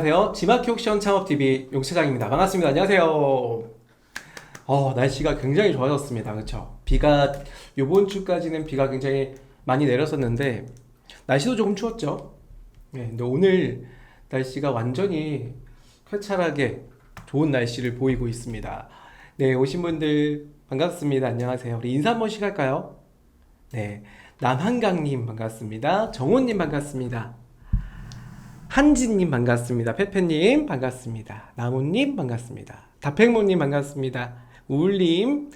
안녕하세요. 지마키 옥션 창업TV 용차장입니다. 반갑습니다. 안녕하세요. 날씨가 굉장히 좋아졌습니다. 그렇죠? 비가 요번 주까지는 비가 굉장히 많이 내렸었는데 날씨도 조금 추웠죠. 네, 근데 오늘 날씨가 완전히 쾌찰하게 좋은 날씨를 보이고 있습니다. 네, 오신 분들 반갑습니다. 안녕하세요. 우리 인사 한 번씩 할까요? 네, 남한강님 반갑습니다. 정호님 반갑습니다. 한진님 반갑습니다. 페페님 반갑습니다. 나무님 반갑습니다. 다팽모님 반갑습니다. 우울님,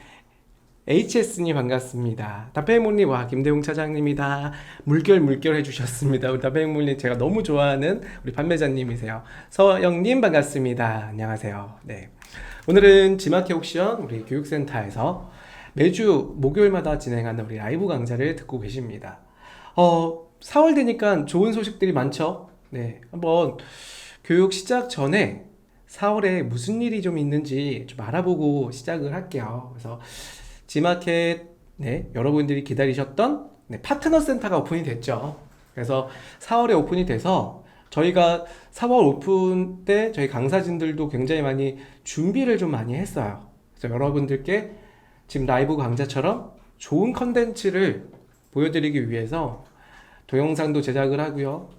HS님 반갑습니다. 다팽모님, 와, 김대웅 차장님이다. 물결 해주셨습니다. 우리 다팽모님 제가 너무 좋아하는 우리 판매자님이세요. 서영님 반갑습니다. 안녕하세요. 네. 오늘은 지마키 옥션 우리 교육센터에서 매주 목요일마다 진행하는 우리 라이브 강좌를 듣고 계십니다. 4월 되니까 좋은 소식들이 많죠? 네, 한번 교육 시작 전에 4월에 무슨 일이 좀 있는지 좀 알아보고 시작을 할게요. 그래서 지마켓, 네, 여러분들이 기다리셨던 파트너 센터가 오픈이 됐죠. 그래서 4월에 오픈이 돼서 저희가 4월 오픈 때 저희 강사진들도 굉장히 많이 준비를 좀 많이 했어요. 그래서 여러분들께 지금 라이브 강좌처럼 좋은 컨텐츠를 보여드리기 위해서 동영상도 제작을 하고요.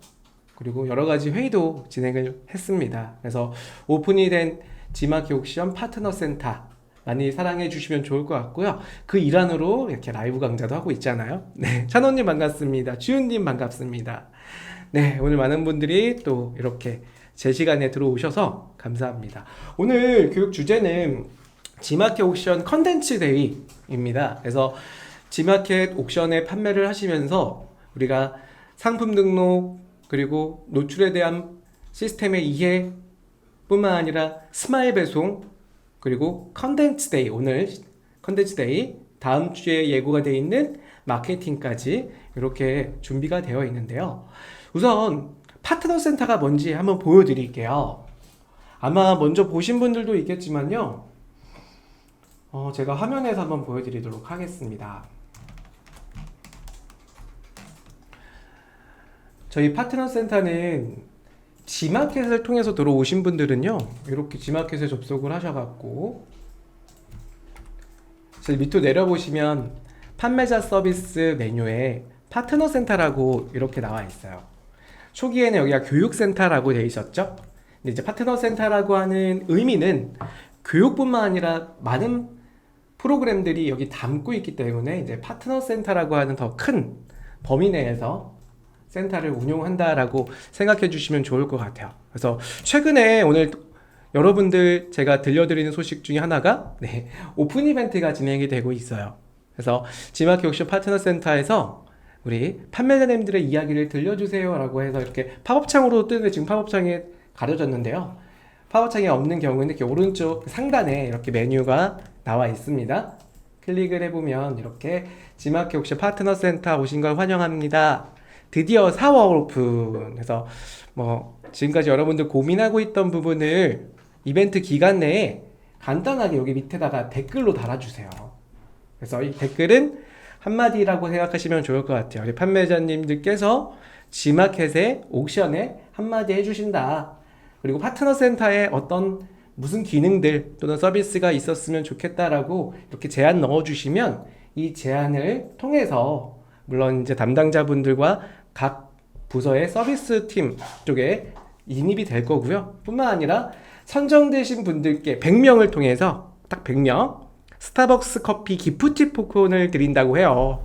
그리고 여러 가지 회의도 진행을 했습니다. 그래서 오픈이 된 지마키 옥션 파트너 센터 많이 사랑해 주시면 좋을 것 같고요. 그 일환으로 이렇게 라이브 강좌도 하고 있잖아요. 네, 찬호님 반갑습니다. 주윤님 반갑습니다. 네, 오늘 많은 분들이 또 이렇게 제 시간에 들어오셔서 감사합니다. 오늘 교육 주제는 지마켓 옥션 컨텐츠 데이입니다. 그래서 지마켓 옥션에 판매를 하시면서 우리가 상품 등록 그리고 노출에 대한 시스템의 이해 뿐만 아니라 스마일 배송 그리고 컨텐츠 데이, 오늘 컨텐츠 데이, 다음 주에 예고가 되어 있는 마케팅까지 이렇게 준비가 되어 있는데요. 우선 파트너 센터가 뭔지 한번 보여드릴게요. 아마 먼저 보신 분들도 있겠지만요. 제가 화면에서 한번 보여드리도록 하겠습니다. 저희 파트너 센터는 지마켓을 통해서 들어오신 분들은요, 이렇게 지마켓에 접속을 하셔갖고 저희 밑으로 내려보시면 판매자 서비스 메뉴에 파트너 센터라고 이렇게 나와 있어요. 초기에는 여기가 교육센터라고 되어 있었죠. 근데 이제 파트너 센터라고 하는 의미는 교육뿐만 아니라 많은 프로그램들이 여기 담고 있기 때문에 이제 파트너 센터라고 하는 더 큰 범위 내에서 센터를 운용한다라고 생각해 주시면 좋을 것 같아요. 그래서 최근에 오늘 여러분들 제가 들려드리는 소식 중에 하나가 오픈 이벤트가 진행이 되고 있어요. 그래서 지마켓 옥션 파트너 센터에서 우리 판매자님들의 이야기를 들려주세요 라고 해서 이렇게 팝업창으로 뜨는데 지금 팝업창에 가려졌는데요. 팝업창이 없는 경우는 이렇게 오른쪽 상단에 이렇게 메뉴가 나와 있습니다. 클릭을 해보면 이렇게 지마켓 옥션 파트너 센터 오신 걸 환영합니다. 드디어 4월 오픈. 그래서 지금까지 여러분들 고민하고 있던 부분을 이벤트 기간 내에 간단하게 여기 밑에다가 댓글로 달아주세요. 그래서 이 댓글은 한마디라고 생각하시면 좋을 것 같아요. 우리 판매자님들께서 지마켓의 옥션에 한마디 해주신다. 그리고 파트너 센터에 어떤 무슨 기능들 또는 서비스가 있었으면 좋겠다라고 이렇게 제안 넣어주시면 이 제안을 통해서 물론 이제 담당자분들과 각 부서의 서비스 팀 쪽에 인입이 될 거고요. 뿐만 아니라 선정되신 분들께 100명을 통해서 딱 100명 스타벅스 커피 기프티 쿠폰을 드린다고 해요.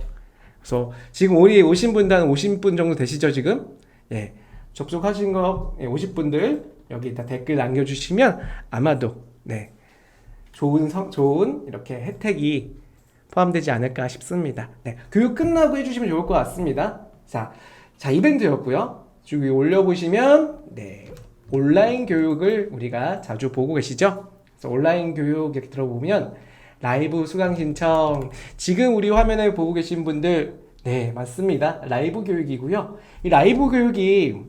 그래서 지금 우리 오신 분들 한 50분 정도 되시죠 지금? 예, 접속하신 거 50분들 여기 다 댓글 남겨주시면 아마도 좋은 이렇게 혜택이 포함되지 않을까 싶습니다. 네, 교육 끝나고 해주시면 좋을 것 같습니다. 자 이벤트였고요. 쭉 올려보시면 온라인 교육을 우리가 자주 보고 계시죠? 그래서 온라인 교육 이렇게 들어보면 라이브 수강 신청 지금 우리 화면에 보고 계신 분들 맞습니다. 라이브 교육이고요. 이 라이브 교육이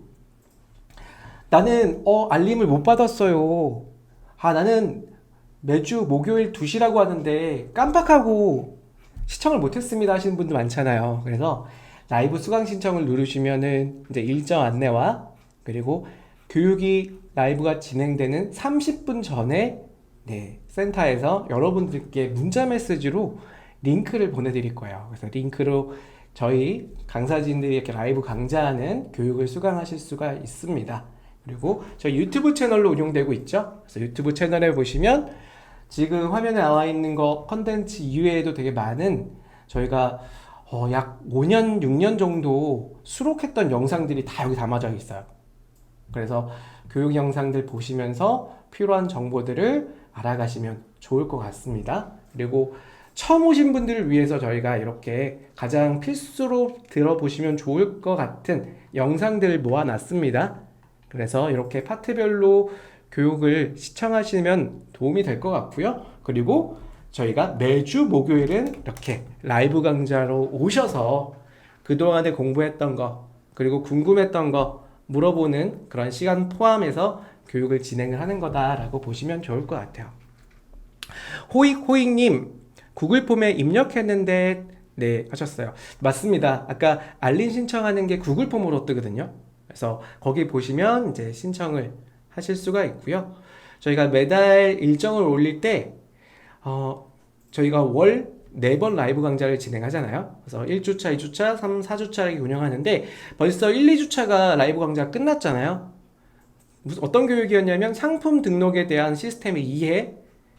나는 알림을 못 받았어요. 나는 매주 목요일 2시라고 하는데 깜빡하고 시청을 못했습니다 하시는 분들 많잖아요. 그래서 라이브 수강 신청을 누르시면은 이제 일정 안내와 그리고 교육이 라이브가 진행되는 30분 전에 센터에서 여러분들께 문자 메시지로 링크를 보내드릴 거예요. 그래서 링크로 저희 강사진들이 이렇게 라이브 강좌하는 교육을 수강하실 수가 있습니다. 그리고 저희 유튜브 채널로 운영되고 있죠. 그래서 유튜브 채널에 보시면 지금 화면에 나와 있는 거 컨텐츠 이외에도 되게 많은 저희가 약 5년, 6년 정도 수록했던 영상들이 다 여기 담아져 있어요. 그래서 교육 영상들 보시면서 필요한 정보들을 알아가시면 좋을 것 같습니다. 그리고 처음 오신 분들을 위해서 저희가 이렇게 가장 필수로 들어보시면 좋을 것 같은 영상들을 모아놨습니다. 그래서 이렇게 파트별로 교육을 시청하시면 도움이 될 것 같고요. 그리고 저희가 매주 목요일은 이렇게 라이브 강좌로 오셔서 그동안에 공부했던 거 그리고 궁금했던 거 물어보는 그런 시간 포함해서 교육을 진행을 하는 거다라고 보시면 좋을 것 같아요. 호익님 구글 폼에 입력했는데 하셨어요. 맞습니다. 아까 알림 신청하는 게 구글 폼으로 뜨거든요. 그래서 거기 보시면 이제 신청을 하실 수가 있고요. 저희가 매달 일정을 올릴 때 저희가 월 4번 라이브 강좌를 진행하잖아요. 그래서 1주차, 2주차, 3, 4주차를 운영하는데 벌써 1, 2주차가 라이브 강좌가 끝났잖아요. 어떤 교육이었냐면 상품 등록에 대한 시스템의 이해,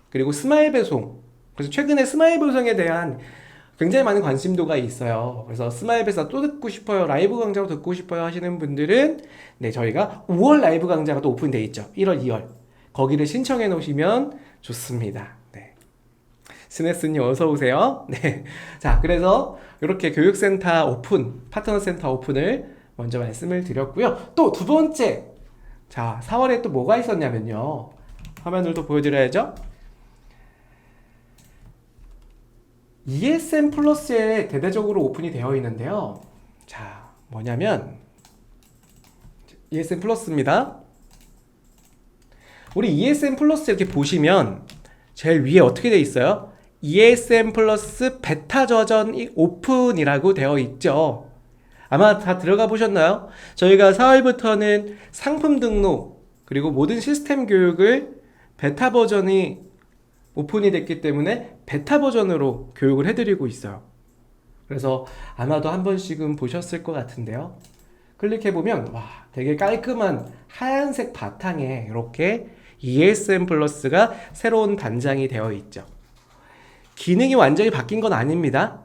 그리고 스마일 배송. 그래서 최근에 스마일 배송에 대한 굉장히 많은 관심도가 있어요. 그래서 스마일 배송 또 듣고 싶어요, 라이브 강좌로 듣고 싶어요 하시는 분들은 저희가 5월 라이브 강좌가 또 오픈되어 있죠. 1월, 2월. 거기를 신청해 놓으시면 좋습니다. 스네스님 어서 오세요. 자, 그래서 이렇게 교육센터 오픈, 파트너 센터 오픈을 먼저 말씀을 드렸고요. 또 두 번째, 자, 4월에 또 뭐가 있었냐면요. 화면을 또 보여드려야죠. ESM 플러스에 대대적으로 오픈이 되어 있는데요. 자, 뭐냐면 ESM 플러스입니다. 우리 ESM 플러스 이렇게 보시면 제일 위에 어떻게 되어 있어요? ESM 플러스 베타 버전 오픈이라고 되어 있죠. 아마 다 들어가 보셨나요? 저희가 4월부터는 상품 등록 그리고 모든 시스템 교육을 베타 버전이 오픈이 됐기 때문에 베타 버전으로 교육을 해드리고 있어요. 그래서 아마도 한 번씩은 보셨을 것 같은데요. 클릭해보면 와, 되게 깔끔한 하얀색 바탕에 이렇게 ESM 플러스가 새로운 단장이 되어 있죠. 기능이 완전히 바뀐 건 아닙니다.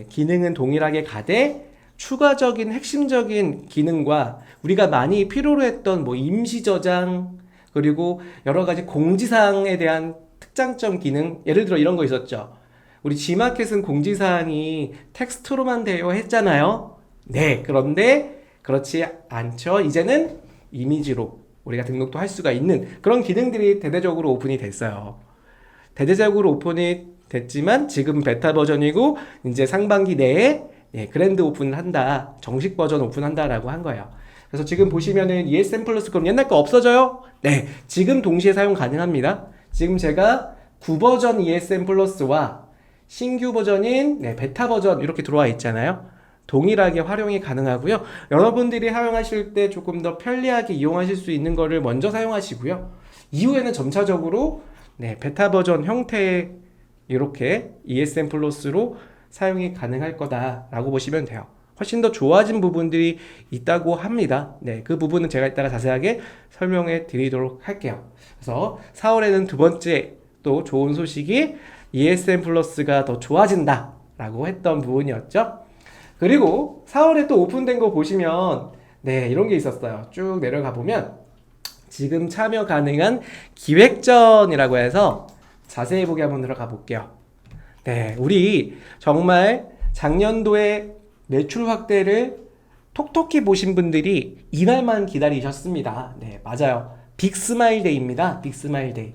기능은 동일하게 가되 추가적인 핵심적인 기능과 우리가 많이 필요로 했던 임시 저장 그리고 여러 가지 공지사항에 대한 특장점 기능, 예를 들어 이런 거 있었죠. 우리 G마켓은 공지사항이 텍스트로만 되어 했잖아요. 그런데 그렇지 않죠. 이제는 이미지로 우리가 등록도 할 수가 있는 그런 기능들이 대대적으로 오픈이 됐어요. 대대적으로 오픈이 됐지만 지금 베타 버전이고 이제 상반기 내에 그랜드 오픈을 한다, 정식 버전 오픈한다라고 한 거예요. 그래서 지금 보시면은 ESM 플러스 그럼 옛날 거 없어져요? 지금 동시에 사용 가능합니다. 지금 제가 9버전 ESM 플러스와 신규 버전인 베타 버전 이렇게 들어와 있잖아요. 동일하게 활용이 가능하고요. 여러분들이 사용하실 때 조금 더 편리하게 이용하실 수 있는 거를 먼저 사용하시고요. 이후에는 점차적으로 베타 버전 형태의 이렇게 ESM 플러스로 사용이 가능할 거다라고 보시면 돼요. 훨씬 더 좋아진 부분들이 있다고 합니다. 그 부분은 제가 이따가 자세하게 설명해 드리도록 할게요. 그래서 4월에는 두 번째 또 좋은 소식이 ESM 플러스가 더 좋아진다 라고 했던 부분이었죠. 그리고 4월에 또 오픈된 거 보시면 이런 게 있었어요. 쭉 내려가 보면 지금 참여 가능한 기획전이라고 해서 자세히 보기 한번 들어가 볼게요. 우리 정말 작년도에 매출 확대를 톡톡히 보신 분들이 이날만 기다리셨습니다. 맞아요. 빅스마일 데이입니다. 빅스마일 데이.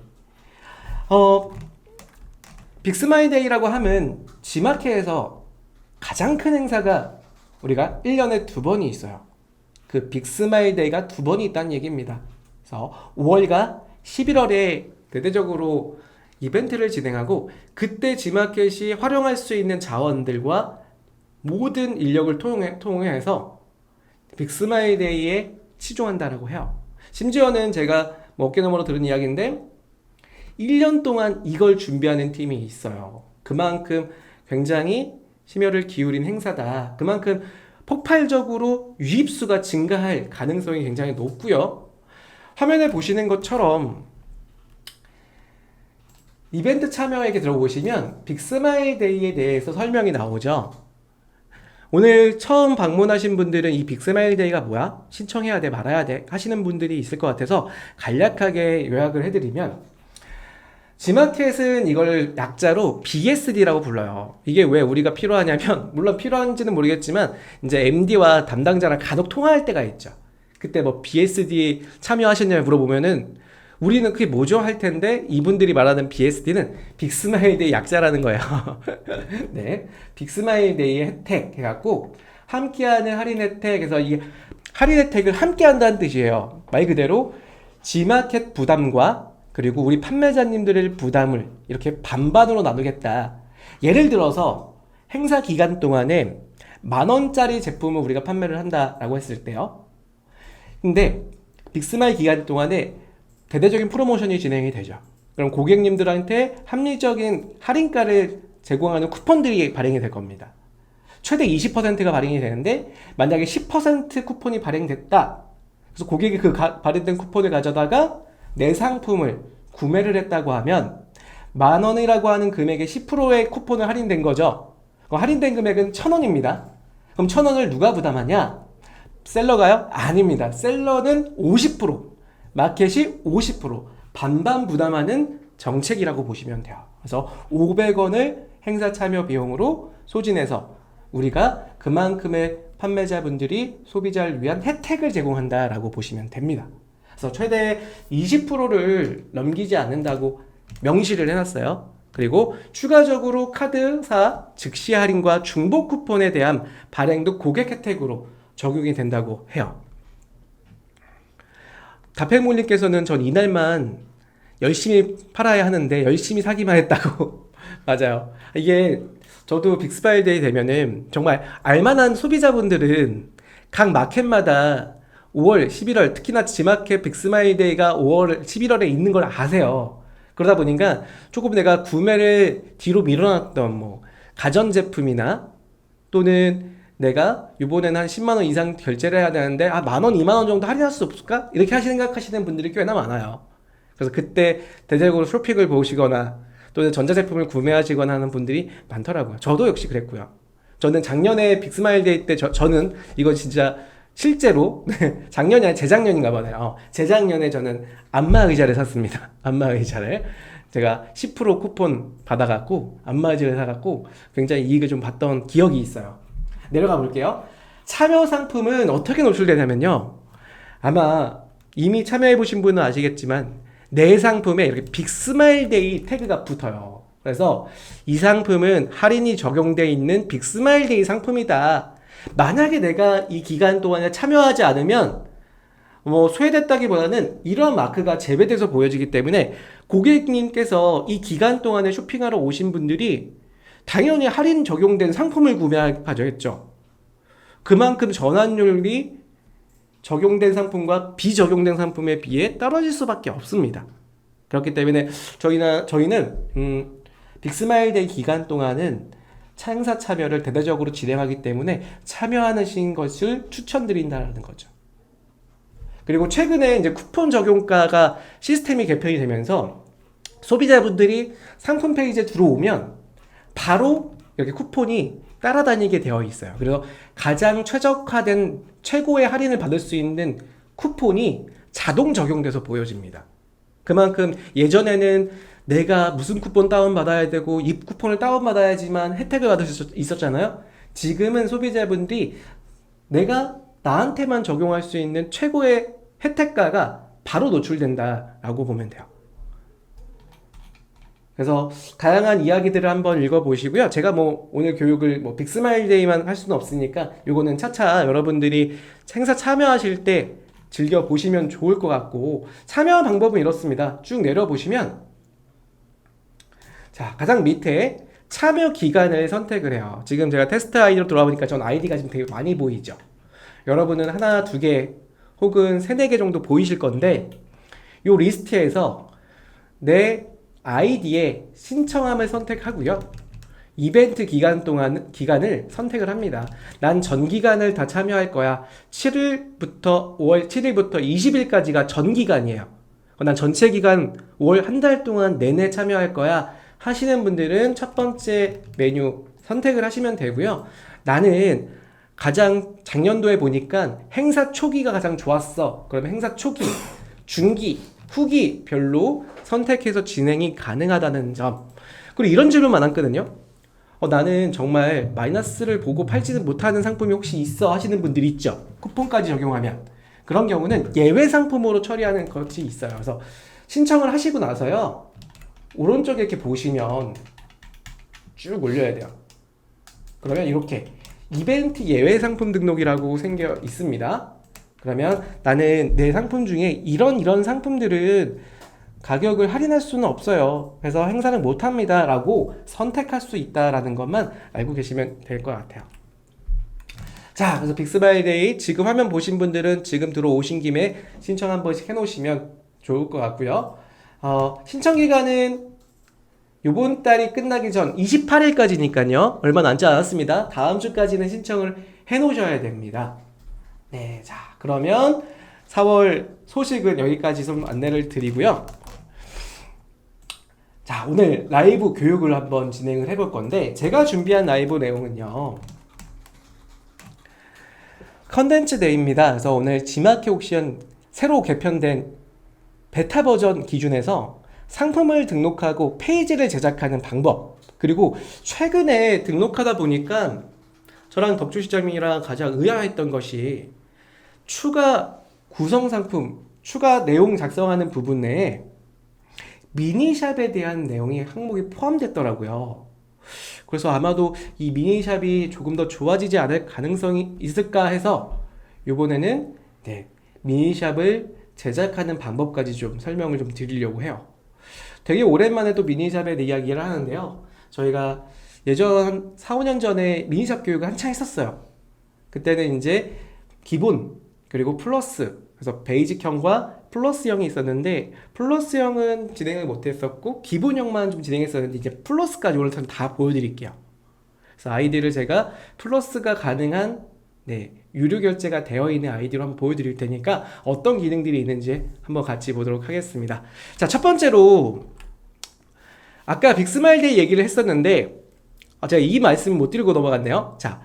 빅스마일 데이라고 하면 G마켓에서 가장 큰 행사가 우리가 1년에 2번이 있어요. 그 빅스마일 데이가 2번이 있다는 얘기입니다. 그래서 5월과 11월에 대대적으로 이벤트를 진행하고 그때 G마켓이 활용할 수 있는 자원들과 모든 인력을 통해서 빅스마일 데이에 치중한다라고 해요. 심지어는 제가 뭐 어깨너머로 들은 이야기인데 1년 동안 이걸 준비하는 팀이 있어요. 그만큼 굉장히 심혈을 기울인 행사다. 그만큼 폭발적으로 유입수가 증가할 가능성이 굉장히 높고요. 화면에 보시는 것처럼 이벤트 참여액에 들어보시면 빅스마일 데이에 대해서 설명이 나오죠. 오늘 처음 방문하신 분들은 이 빅스마일 데이가 뭐야? 신청해야 돼, 말아야 돼 하시는 분들이 있을 것 같아서 간략하게 요약을 해드리면, G마켓은 이걸 약자로 BSD라고 불러요. 이게 왜 우리가 필요하냐면, 물론 필요한지는 모르겠지만 이제 MD와 담당자랑 간혹 통화할 때가 있죠. 그때 뭐 BSD 참여하셨냐고 물어보면은 우리는 그게 뭐죠? 할 텐데 이분들이 말하는 BSD는 빅스마일데이 약자라는 거예요. 네, 빅스마일데이 혜택 해갖고 함께하는 할인 혜택에서 이 할인 혜택을 함께한다는 뜻이에요. 말 그대로 G마켓 부담과 그리고 우리 판매자님들의 부담을 이렇게 반반으로 나누겠다. 예를 들어서 행사 기간 동안에 10,000원짜리 제품을 우리가 판매를 한다라고 했을 때요. 근데 빅스마일 기간 동안에 대대적인 프로모션이 진행이 되죠. 그럼 고객님들한테 합리적인 할인가를 제공하는 쿠폰들이 발행이 될 겁니다. 최대 20%가 발행이 되는데 만약에 10% 쿠폰이 발행됐다. 그래서 고객이 그 발행된 쿠폰을 가져다가 내 상품을 구매를 했다고 하면 10,000원이라고 하는 금액의 10%의 쿠폰을 할인된 거죠. 그럼 할인된 금액은 1,000원입니다. 그럼 1,000원을 누가 부담하냐? 셀러가요? 아닙니다. 셀러는 50%, 마켓이 50%, 반반 부담하는 정책이라고 보시면 돼요. 그래서 500원을 행사 참여 비용으로 소진해서 우리가 그만큼의 판매자분들이 소비자를 위한 혜택을 제공한다라고 보시면 됩니다. 그래서 최대 20%를 넘기지 않는다고 명시를 해놨어요. 그리고 추가적으로 카드사 즉시 할인과 중복 쿠폰에 대한 발행도 고객 혜택으로 적용이 된다고 해요. 다팽몰님께서는 전 이날만 열심히 팔아야 하는데 열심히 사기만 했다고. 맞아요. 이게 저도 빅스마일데이 되면은 정말 알만한 소비자분들은 각 마켓마다 5월, 11월, 특히나 G마켓 빅스마일데이가 5월, 11월에 있는 걸 아세요. 그러다 보니까 조금 내가 구매를 뒤로 밀어놨던 뭐 가전제품이나 또는 내가 이번에는 한 10만원 이상 결제를 해야 되는데 10,000원, 20,000원 정도 할인할 수 없을까? 이렇게 생각하시는 분들이 꽤나 많아요. 그래서 그때 대대적으로 쇼핑을 보시거나 또는 전자제품을 구매하시거나 하는 분들이 많더라고요. 저도 역시 그랬고요. 저는 작년에 빅스마일데이 때 저는 이거 진짜 실제로 작년이 아니라 재작년인가 보네요. 재작년에 저는 안마의자를 샀습니다. 안마의자를 제가 10% 쿠폰 받아갖고 안마의자를 사갖고 굉장히 이익을 좀 봤던 기억이 있어요. 내려가 볼게요. 참여 상품은 어떻게 노출되냐면요, 아마 이미 참여해보신 분은 아시겠지만 내 상품에 이렇게 빅스마일데이 태그가 붙어요. 그래서 이 상품은 할인이 적용되어 있는 빅스마일데이 상품이다. 만약에 내가 이 기간 동안에 참여하지 않으면 뭐 소외됐다기보다는 이런 마크가 재배돼서 보여지기 때문에 고객님께서 이 기간 동안에 쇼핑하러 오신 분들이 당연히 할인 적용된 상품을 구매하겠죠. 그만큼 전환율이 적용된 상품과 비적용된 상품에 비해 떨어질 수밖에 없습니다. 그렇기 때문에 저희는 빅스마일데이 기간 동안은 행사 참여를 대대적으로 진행하기 때문에 참여하신 것을 추천드린다는 거죠. 그리고 최근에 이제 쿠폰 적용가가 시스템이 개편이 되면서 소비자분들이 상품 페이지에 들어오면 바로 이렇게 쿠폰이 따라다니게 되어 있어요. 그래서 가장 최적화된 최고의 할인을 받을 수 있는 쿠폰이 자동 적용돼서 보여집니다. 그만큼 예전에는 내가 무슨 쿠폰 다운받아야 되고 이 쿠폰을 다운받아야지만 혜택을 받을 수 있었잖아요. 지금은 소비자분들이 내가 나한테만 적용할 수 있는 최고의 혜택가가 바로 노출된다라고 보면 돼요. 그래서 다양한 이야기들을 한번 읽어보시고요. 제가 뭐 오늘 교육을 뭐 빅스마일데이만 할 수는 없으니까 요거는 차차 여러분들이 행사 참여하실 때 즐겨보시면 좋을 것 같고, 참여 방법은 이렇습니다. 쭉 내려보시면 자, 가장 밑에 참여 기간을 선택을 해요. 지금 제가 테스트 아이디로 들어와 보니까 전 아이디가 지금 되게 많이 보이죠. 여러분은 하나, 두 개 혹은 3-4개 정도 보이실 건데 이 리스트에서 내 아이디에 신청함을 선택하고요. 이벤트 기간을 선택을 합니다. 난 전 기간을 다 참여할 거야. 5월 7일부터 20일까지가 전 기간이에요. 난 전체 기간 5월 한 달 동안 내내 참여할 거야 하시는 분들은 첫 번째 메뉴 선택을 하시면 되고요. 나는 가장 작년도에 보니까 행사 초기가 가장 좋았어. 그러면 행사 초기, 중기, 후기 별로 선택해서 진행이 가능하다는 점. 그리고 이런 질문 많았거든요. 나는 정말 마이너스를 보고 팔지는 못하는 상품이 혹시 있어 하시는 분들이 있죠. 쿠폰까지 적용하면. 그런 경우는 예외 상품으로 처리하는 것이 있어요. 그래서 신청을 하시고 나서요. 오른쪽에 이렇게 보시면 쭉 올려야 돼요. 그러면 이렇게 이벤트 예외 상품 등록이라고 생겨 있습니다. 그러면 나는 내 상품 중에 이런 상품들은 가격을 할인할 수는 없어요. 그래서 행사를 못합니다 라고 선택할 수 있다라는 것만 알고 계시면 될 것 같아요. 자, 그래서 빅스마일데이 지금 화면 보신 분들은 지금 들어오신 김에 신청 한 번씩 해놓으시면 좋을 것 같고요. 신청 기간은 요번 달이 끝나기 전 28일까지니까요. 얼마 남지 않았습니다. 다음 주까지는 신청을 해놓으셔야 됩니다. 네, 자, 그러면 4월 소식은 여기까지 좀 안내를 드리고요. 자, 오늘 라이브 교육을 한번 진행을 해볼 건데 제가 준비한 라이브 내용은요. 컨텐츠 데이입니다. 그래서 오늘 지마켓 옥션 새로 개편된 베타 버전 기준에서 상품을 등록하고 페이지를 제작하는 방법, 그리고 최근에 등록하다 보니까 저랑 덕주시장님이랑 가장 의아했던 것이 추가 구성 상품, 추가 내용 작성하는 부분 내에 미니샵에 대한 내용이 항목이 포함됐더라고요. 그래서 아마도 이 미니샵이 조금 더 좋아지지 않을 가능성이 있을까 해서 이번에는 미니샵을 제작하는 방법까지 좀 설명을 좀 드리려고 해요. 되게 오랜만에 또 미니샵에 이야기를 하는데요. 저희가 예전 4-5년 전에 미니샵 교육을 한창 했었어요. 그때는 이제 기본 그리고 플러스, 그래서 베이직형과 플러스형이 있었는데 플러스형은 진행을 못했었고 기본형만 좀 진행했었는데 이제 플러스까지 오늘 다 보여드릴게요. 그래서 아이디를 제가 플러스가 가능한 유료 결제가 되어 있는 아이디로 한번 보여드릴 테니까 어떤 기능들이 있는지 한번 같이 보도록 하겠습니다. 자, 첫 번째로 아까 빅스마일데이 얘기를 했었는데 제가 이 말씀 못 드리고 넘어갔네요. 자,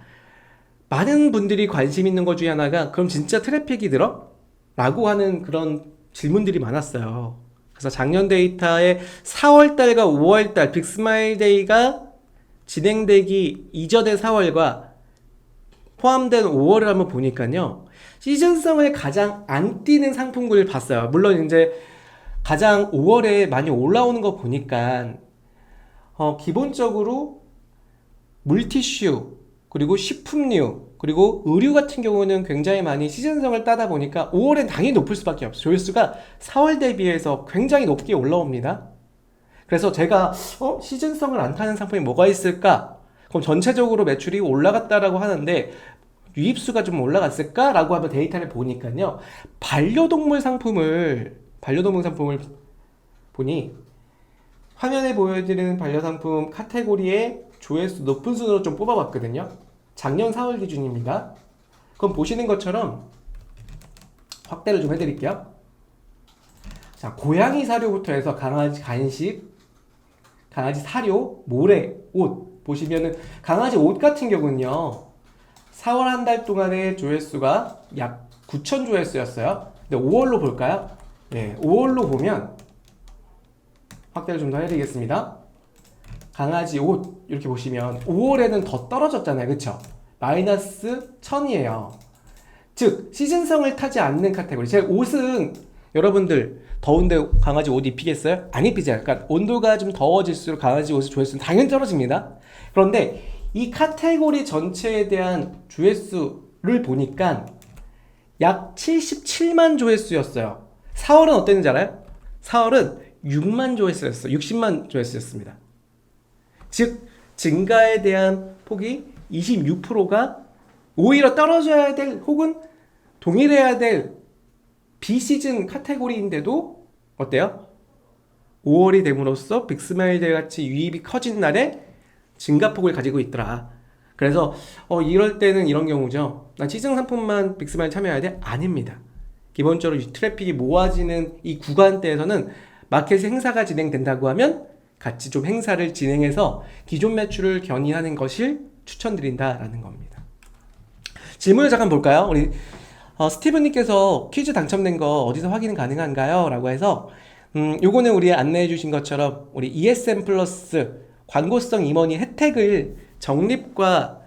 많은 분들이 관심 있는 것 중에 하나가 그럼 진짜 트래픽이 늘어? 라고 하는 그런 질문들이 많았어요. 그래서 작년 데이터에 4월달과 5월달 빅스마일데이가 진행되기 이전의 4월과 포함된 5월을 한번 보니까요. 시즌성을 가장 안 띄는 상품군을 봤어요. 물론 이제 가장 5월에 많이 올라오는 거 보니까 기본적으로 물티슈, 그리고 식품류, 그리고 의류 같은 경우는 굉장히 많이 시즌성을 따다 보니까 5월엔 당연히 높을 수밖에 없어요. 조회수가 4월 대비해서 굉장히 높게 올라옵니다. 그래서 제가 시즌성을 안 타는 상품이 뭐가 있을까? 그럼 전체적으로 매출이 올라갔다라고 하는데 유입수가 좀 올라갔을까? 라고 한번 데이터를 보니까요. 반려동물 상품을 보니 화면에 보여드리는 반려상품 카테고리에 조회수 높은 순으로 좀 뽑아봤거든요. 작년 4월 기준입니다. 그럼 보시는 것처럼 확대를 좀 해드릴게요. 자, 고양이 사료부터 해서 강아지 간식, 강아지 사료, 모래, 옷 보시면은 강아지 옷 같은 경우는요 4월 한 달 동안의 조회수가 약 9,000 조회수였어요. 근데 5월로 볼까요? 네, 5월로 보면 확대를 좀 더 해드리겠습니다. 강아지 옷 이렇게 보시면 5월에는 더 떨어졌잖아요. 그쵸? 마이너스 1000이에요. 즉 시즌성을 타지 않는 카테고리. 제 옷은 여러분들 더운데 강아지 옷 입히겠어요? 안 입히잖아요. 그러니까 온도가 좀 더워질수록 강아지 옷의 조회수는 당연히 떨어집니다. 그런데 이 카테고리 전체에 대한 조회수를 보니까 약 77만 조회수였어요. 4월은 어땠는지 알아요? 4월은 6만 조회수였어요. 60만 조회수였습니다. 즉 증가에 대한 폭이 26%가 오히려 떨어져야 될 혹은 동일해야 될 비시즌 카테고리인데도 어때요? 5월이 됨으로써 빅스마일 같이 유입이 커진 날에 증가폭을 가지고 있더라. 그래서 이럴 때는 이런 경우죠. 난 시즌 상품만 빅스마일 참여해야 돼? 아닙니다. 기본적으로 이 트래픽이 모아지는 이 구간대에서는 마켓 행사가 진행된다고 하면 같이 좀 행사를 진행해서 기존 매출을 견인하는 것을 추천드린다라는 겁니다. 질문을 잠깐 볼까요? 우리 스티브님께서 퀴즈 당첨된 거 어디서 확인 가능한가요? 라고 해서 요거는 우리 안내해 주신 것처럼 우리 ESM 플러스 광고성 임원이 혜택을 적립과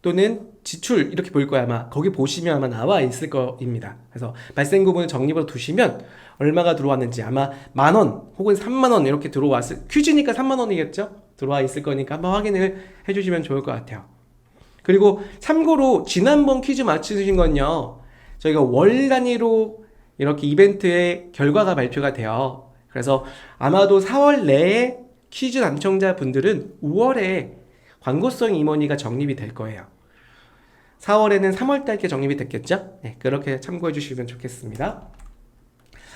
또는 지출 이렇게 보일 거야. 아마 거기 보시면 아마 나와 있을 거입니다. 그래서 발생 부분을 적립으로 두시면 얼마가 들어왔는지 아마 10,000원 혹은 30,000원 이렇게 들어왔을, 퀴즈니까 30,000원이겠죠? 들어와 있을 거니까 한번 확인을 해주시면 좋을 것 같아요. 그리고 참고로 지난번 퀴즈 맞추신 건요, 저희가 월 단위로 이렇게 이벤트의 결과가 발표가 돼요. 그래서 아마도 4월 내에 퀴즈 당첨자 분들은 5월에 광고성 임원이가 적립이 될 거예요. 4월에는 3월달께 적립이 됐겠죠? 네, 그렇게 참고해 주시면 좋겠습니다.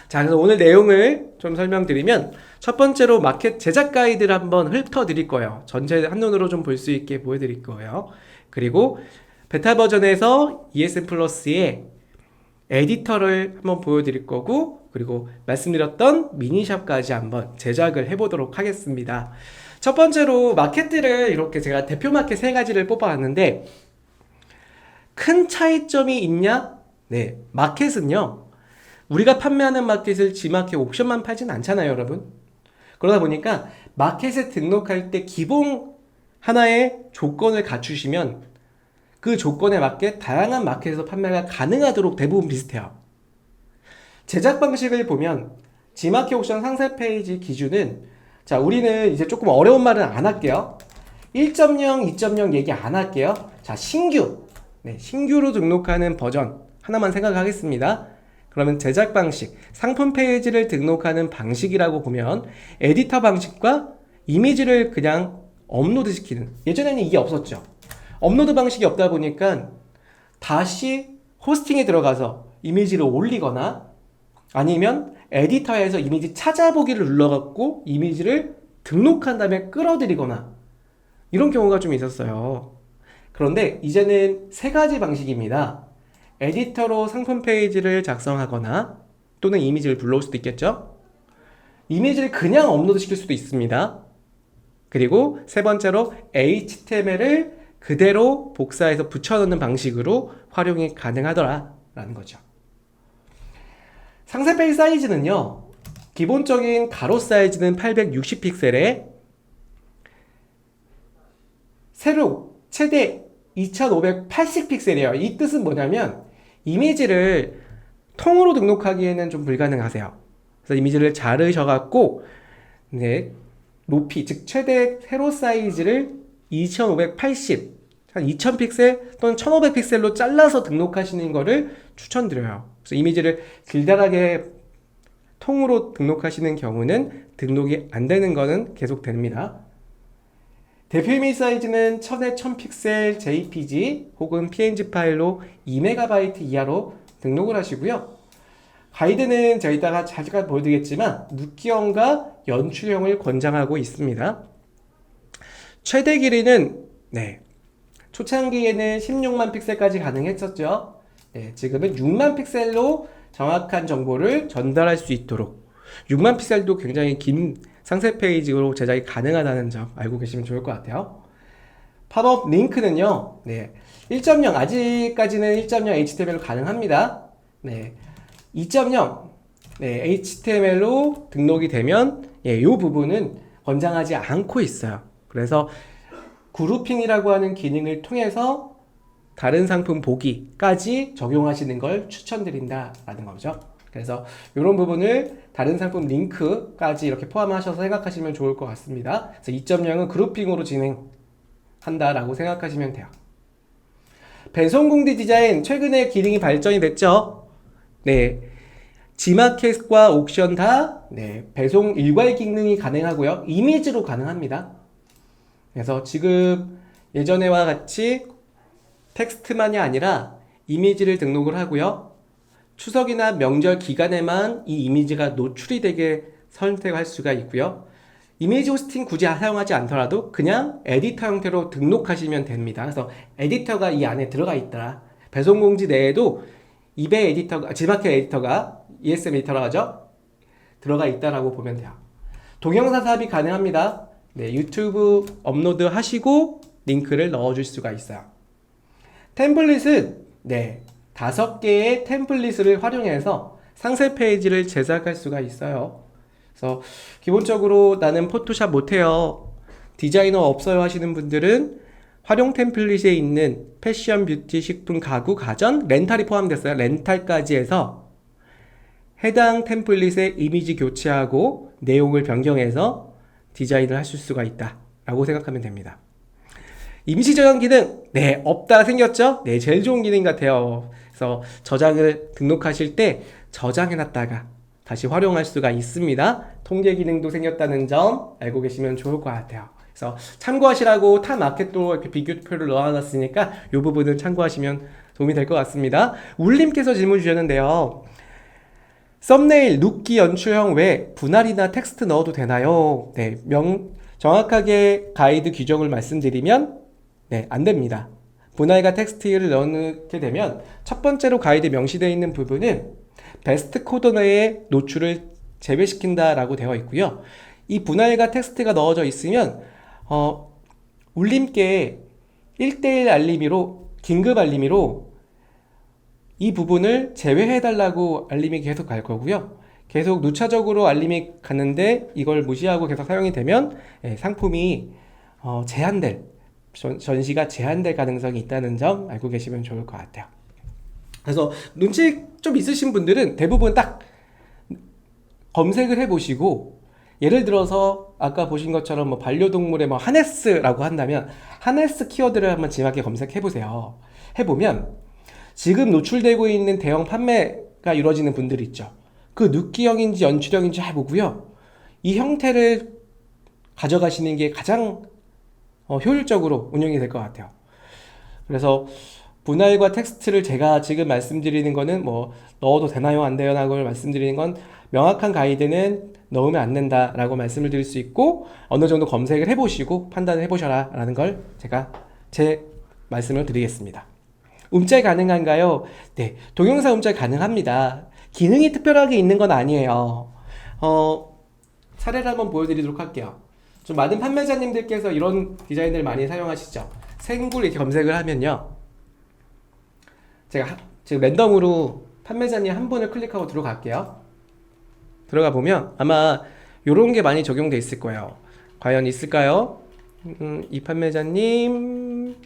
자, 그래서 오늘 내용을 좀 설명드리면 첫 번째로 마켓 제작 가이드를 한번 훑어드릴 거예요. 전체 한눈으로 좀 볼 수 있게 보여드릴 거예요. 그리고 베타 버전에서 ESM 플러스의 에디터를 한번 보여드릴 거고, 그리고 말씀드렸던 미니샵까지 한번 제작을 해보도록 하겠습니다. 첫 번째로 마켓들을 이렇게 제가 대표 마켓 3가지를 뽑아왔는데 큰 차이점이 있냐? 네, 마켓은요, 우리가 판매하는 마켓을 G마켓 옵션만 팔진 않잖아요, 여러분. 그러다 보니까 마켓에 등록할 때 기본 하나의 조건을 갖추시면 그 조건에 맞게 다양한 마켓에서 판매가 가능하도록 대부분 비슷해요. 제작 방식을 보면 G마켓 옵션 상세 페이지 기준은, 자, 우리는 이제 조금 어려운 말은 안 할게요. 1.0, 2.0 얘기 안 할게요. 자, 신규. 네, 신규로 등록하는 버전 하나만 생각하겠습니다. 그러면 제작 방식, 상품 페이지를 등록하는 방식이라고 보면 에디터 방식과 이미지를 그냥 업로드 시키는, 예전에는 이게 없었죠. 업로드 방식이 없다 보니까 다시 호스팅에 들어가서 이미지를 올리거나 아니면 에디터에서 이미지 찾아보기를 눌러갖고 이미지를 등록한 다음에 끌어들이거나 이런 경우가 좀 있었어요. 그런데 이제는 3가지 방식입니다. 에디터로 상품 페이지를 작성하거나 또는 이미지를 불러올 수도 있겠죠. 이미지를 그냥 업로드 시킬 수도 있습니다. 그리고 3번째로 HTML을 그대로 복사해서 붙여넣는 방식으로 활용이 가능하더라 라는 거죠. 상세 페이지 사이즈는요, 기본적인 가로 사이즈는 860픽셀에 세로 최대 2580픽셀이에요. 이 뜻은 뭐냐면 이미지를 통으로 등록하기에는 좀 불가능하세요. 그래서 이미지를 자르셔갖고 네, 높이, 즉 최대 세로 사이즈를 2580, 한 2000픽셀 또는 1500픽셀로 잘라서 등록하시는 거를 추천드려요. 그래서 이미지를 길다랗게 통으로 등록하시는 경우는 등록이 안 되는 거는 계속 됩니다. 대표 이미지 사이즈는 1000에 1000픽셀 JPG 혹은 PNG 파일로 2MB 이하로 등록을 하시고요. 가이드는 제가 이따가 잠깐 보여드리겠지만 묻기형과 연출형을 권장하고 있습니다. 최대 길이는 초창기에는 16만 픽셀까지 가능했었죠. 지금은 6만 픽셀로 정확한 정보를 전달할 수 있도록, 6만 픽셀도 굉장히 긴 상세 페이지로 제작이 가능하다는 점 알고 계시면 좋을 것 같아요. 팝업 링크는요, 1.0 아직까지는 1.0 HTML로 가능합니다. 2.0 HTML로 등록이 되면 이 부분은 권장하지 않고 있어요. 그래서 그룹핑이라고 하는 기능을 통해서 다른 상품 보기까지 적용하시는 걸 추천드린다라는 거죠. 그래서 이런 부분을 다른 상품 링크까지 이렇게 포함하셔서 생각하시면 좋을 것 같습니다. 그래서 2.0은 그룹핑으로 진행한다라고 생각하시면 돼요. 배송 공지 디자인 최근에 기능이 발전이 됐죠. G마켓과 옥션 다 배송 일괄 기능이 가능하고요. 이미지로 가능합니다. 그래서 지금 예전에와 같이 텍스트만이 아니라 이미지를 등록을 하고요. 추석이나 명절 기간에만 이 이미지가 노출이 되게 선택할 수가 있고요. 이미지 호스팅 굳이 사용하지 않더라도 그냥 에디터 형태로 등록하시면 됩니다. 그래서 에디터가 이 안에 들어가 있더라. 배송 공지 내에도 이베이 에디터가, 지마켓 에디터가 ESM 에디터라고 하죠. 들어가 있다라고 보면 돼요. 동영상 삽입 가능합니다. 네, 유튜브 업로드 하시고 링크를 넣어줄 수가 있어요. 템플릿은 네, 5개의 템플릿을 활용해서 상세 페이지를 제작할 수가 있어요. 그래서 기본적으로 나는 포토샵 못해요, 디자이너 없어요 하시는 분들은 활용 템플릿에 있는 패션, 뷰티, 식품, 가구, 가전, 렌탈이 포함됐어요. 렌탈까지 해서 해당 템플릿의 이미지 교체하고 내용을 변경해서 디자인을 하실 수가 있다 라고 생각하면 됩니다. 이미지 저장 기능, 네, 없다 생겼죠? 네, 제일 좋은 기능 같아요. 그래서 저장을 등록하실 때 저장해놨다가 다시 활용할 수가 있습니다. 통계 기능도 생겼다는 점 알고 계시면 좋을 것 같아요. 그래서 참고하시라고 타 마켓도 이렇게 비교표를 넣어놨으니까 이 부분은 참고하시면 도움이 될 것 같습니다. 울림께서 질문 주셨는데요. 썸네일, 눕기 연출형 외에 분할이나 텍스트 넣어도 되나요? 네, 정확하게 가이드 규정을 말씀드리면 네, 안 됩니다. 분할과 텍스트를 넣게 되면 첫 번째로 가이드에 명시되어 있는 부분은 베스트 코드 내에 노출을 제외시킨다라고 되어 있고요. 이 분할과 텍스트가 넣어져 있으면 울림께 1:1 알림이로, 긴급 알림이로 이 부분을 제외해달라고 알림이 계속 갈 거고요. 계속 누차적으로 알림이 가는데 이걸 무시하고 계속 사용이 되면 상품이 제한될, 전시가 제한될 가능성이 있다는 점 알고 계시면 좋을 것 같아요. 그래서 눈치 좀 있으신 분들은 대부분 딱 검색을 해보시고, 예를 들어서 아까 보신 것처럼 뭐 반려동물의 뭐 하네스라고 한다면 하네스 키워드를 한번 지마켓 검색해보세요. 해보면 지금 노출되고 있는 대형 판매가 이루어지는 분들이 있죠. 그 눕기형인지 연출형인지 해보고요. 이 형태를 가져가시는 게 가장 효율적으로 운영이 될 것 같아요. 그래서 분할과 텍스트를 제가 지금 말씀드리는 거는 뭐 넣어도 되나요 안 되나요 라고 말씀드리는 건 명확한 가이드는 넣으면 안 된다 라고 말씀을 드릴 수 있고, 어느 정도 검색을 해보시고 판단을 해보셔라 라는 걸 제가 제 말씀을 드리겠습니다. 움짤 가능한가요? 네, 동영상 움짤 가능합니다. 기능이 특별하게 있는 건 아니에요. 사례를 한번 보여드리도록 할게요. 좀 많은 판매자님들께서 이런 디자인을 많이 사용하시죠. 생굴 이렇게 검색을 하면요, 제가 지금 랜덤으로 판매자님 한 분을 클릭하고 들어갈게요. 들어가 보면 아마 요런 게 많이 적용돼 있을 거예요. 과연 있을까요? 이 판매자님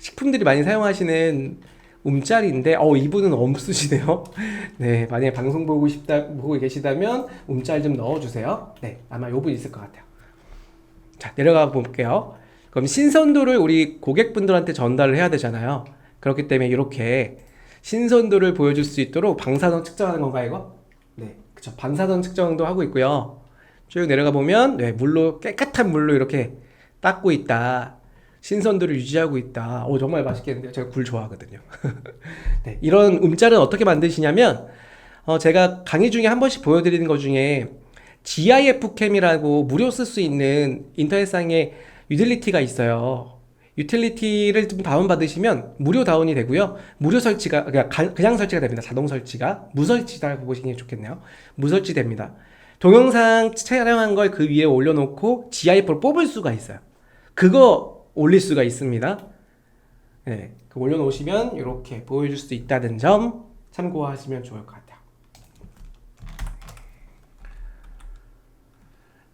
식품들이 많이 사용하시는 움짤인데 이분은 없으시네요. 네, 만약에 방송 보고 계시다면 움짤 좀 넣어주세요. 네, 아마 요분 있을 것 같아요. 자, 내려가 볼게요. 그럼 신선도를 우리 고객분들한테 전달을 해야 되잖아요. 그렇기 때문에 이렇게 신선도를 보여줄 수 있도록 방사선 측정하는 건가 이거? 네, 그쵸. 방사선 측정도 하고 있고요. 쭉 내려가 보면 네, 물로, 깨끗한 물로 이렇게 닦고 있다, 신선도를 유지하고 있다. 정말 맛있겠는데요. 제가 굴 좋아하거든요. 네, 이런 움짤은 어떻게 만드시냐면 제가 강의 중에 한 번씩 보여드리는 것 중에 GIF 캠이라고 무료 쓸 수 있는 인터넷상의 유틸리티가 있어요. 유틸리티를 좀 다운받으시면 무료 다운이 되고요. 무료 설치가, 그냥 설치가 됩니다. 자동 설치가. 무설치라고 보시는 게 좋겠네요. 무설치 됩니다. 동영상 촬영한 걸 그 위에 올려놓고 GIF를 뽑을 수가 있어요. 그거 올릴 수가 있습니다. 네, 올려놓으시면 이렇게 보여줄 수 있다는 점 참고하시면 좋을 것 같아요.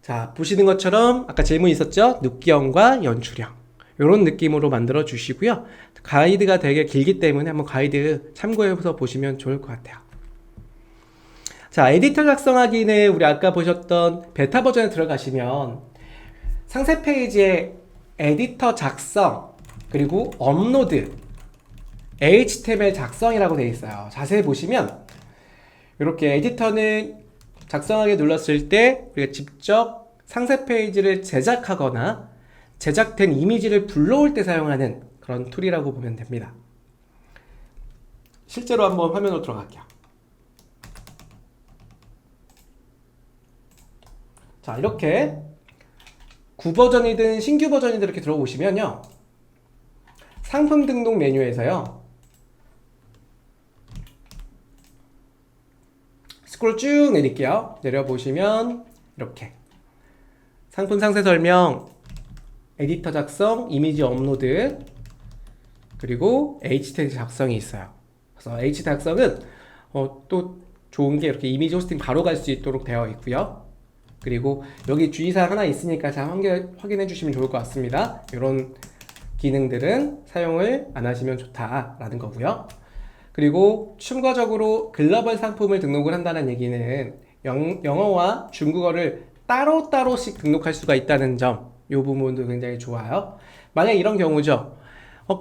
자, 보시는 것처럼 아까 질문 있었죠? 눕기형과 연출형, 이런 느낌으로 만들어 주시고요. 가이드가 되게 길기 때문에 한번 가이드 참고해서 보시면 좋을 것 같아요. 자, 에디터 작성하기는 우리 아까 보셨던 베타 버전에 들어가시면 상세 페이지에 에디터 작성, 그리고 업로드, HTML 작성이라고 되어 있어요. 자세히 보시면 이렇게 에디터는 작성하기 눌렀을 때 우리가 직접 상세 페이지를 제작하거나 제작된 이미지를 불러올 때 사용하는 그런 툴이라고 보면 됩니다. 실제로 한번 화면으로 들어갈게요. 자, 이렇게 구버전이든 신규 버전이든 이렇게 들어오시면요. 상품 등록 메뉴에서요. 스크롤 쭉 내릴게요. 내려보시면 이렇게 상품 상세 설명, 에디터 작성, 이미지 업로드, 그리고 HTML 작성이 있어요. 그래서 HTML 작성은 또 좋은 게 이렇게 이미지 호스팅 바로 갈 수 있도록 되어 있고요. 그리고 여기 주의사항 하나 있으니까 잘 확인해 주시면 좋을 것 같습니다. 이런 기능들은 사용을 안 하시면 좋다라는 거고요. 그리고 추가적으로 글로벌 상품을 등록을 한다는 얘기는 영어와 중국어를 따로따로씩 등록할 수가 있다는 점, 이 부분도 굉장히 좋아요. 만약 이런 경우죠.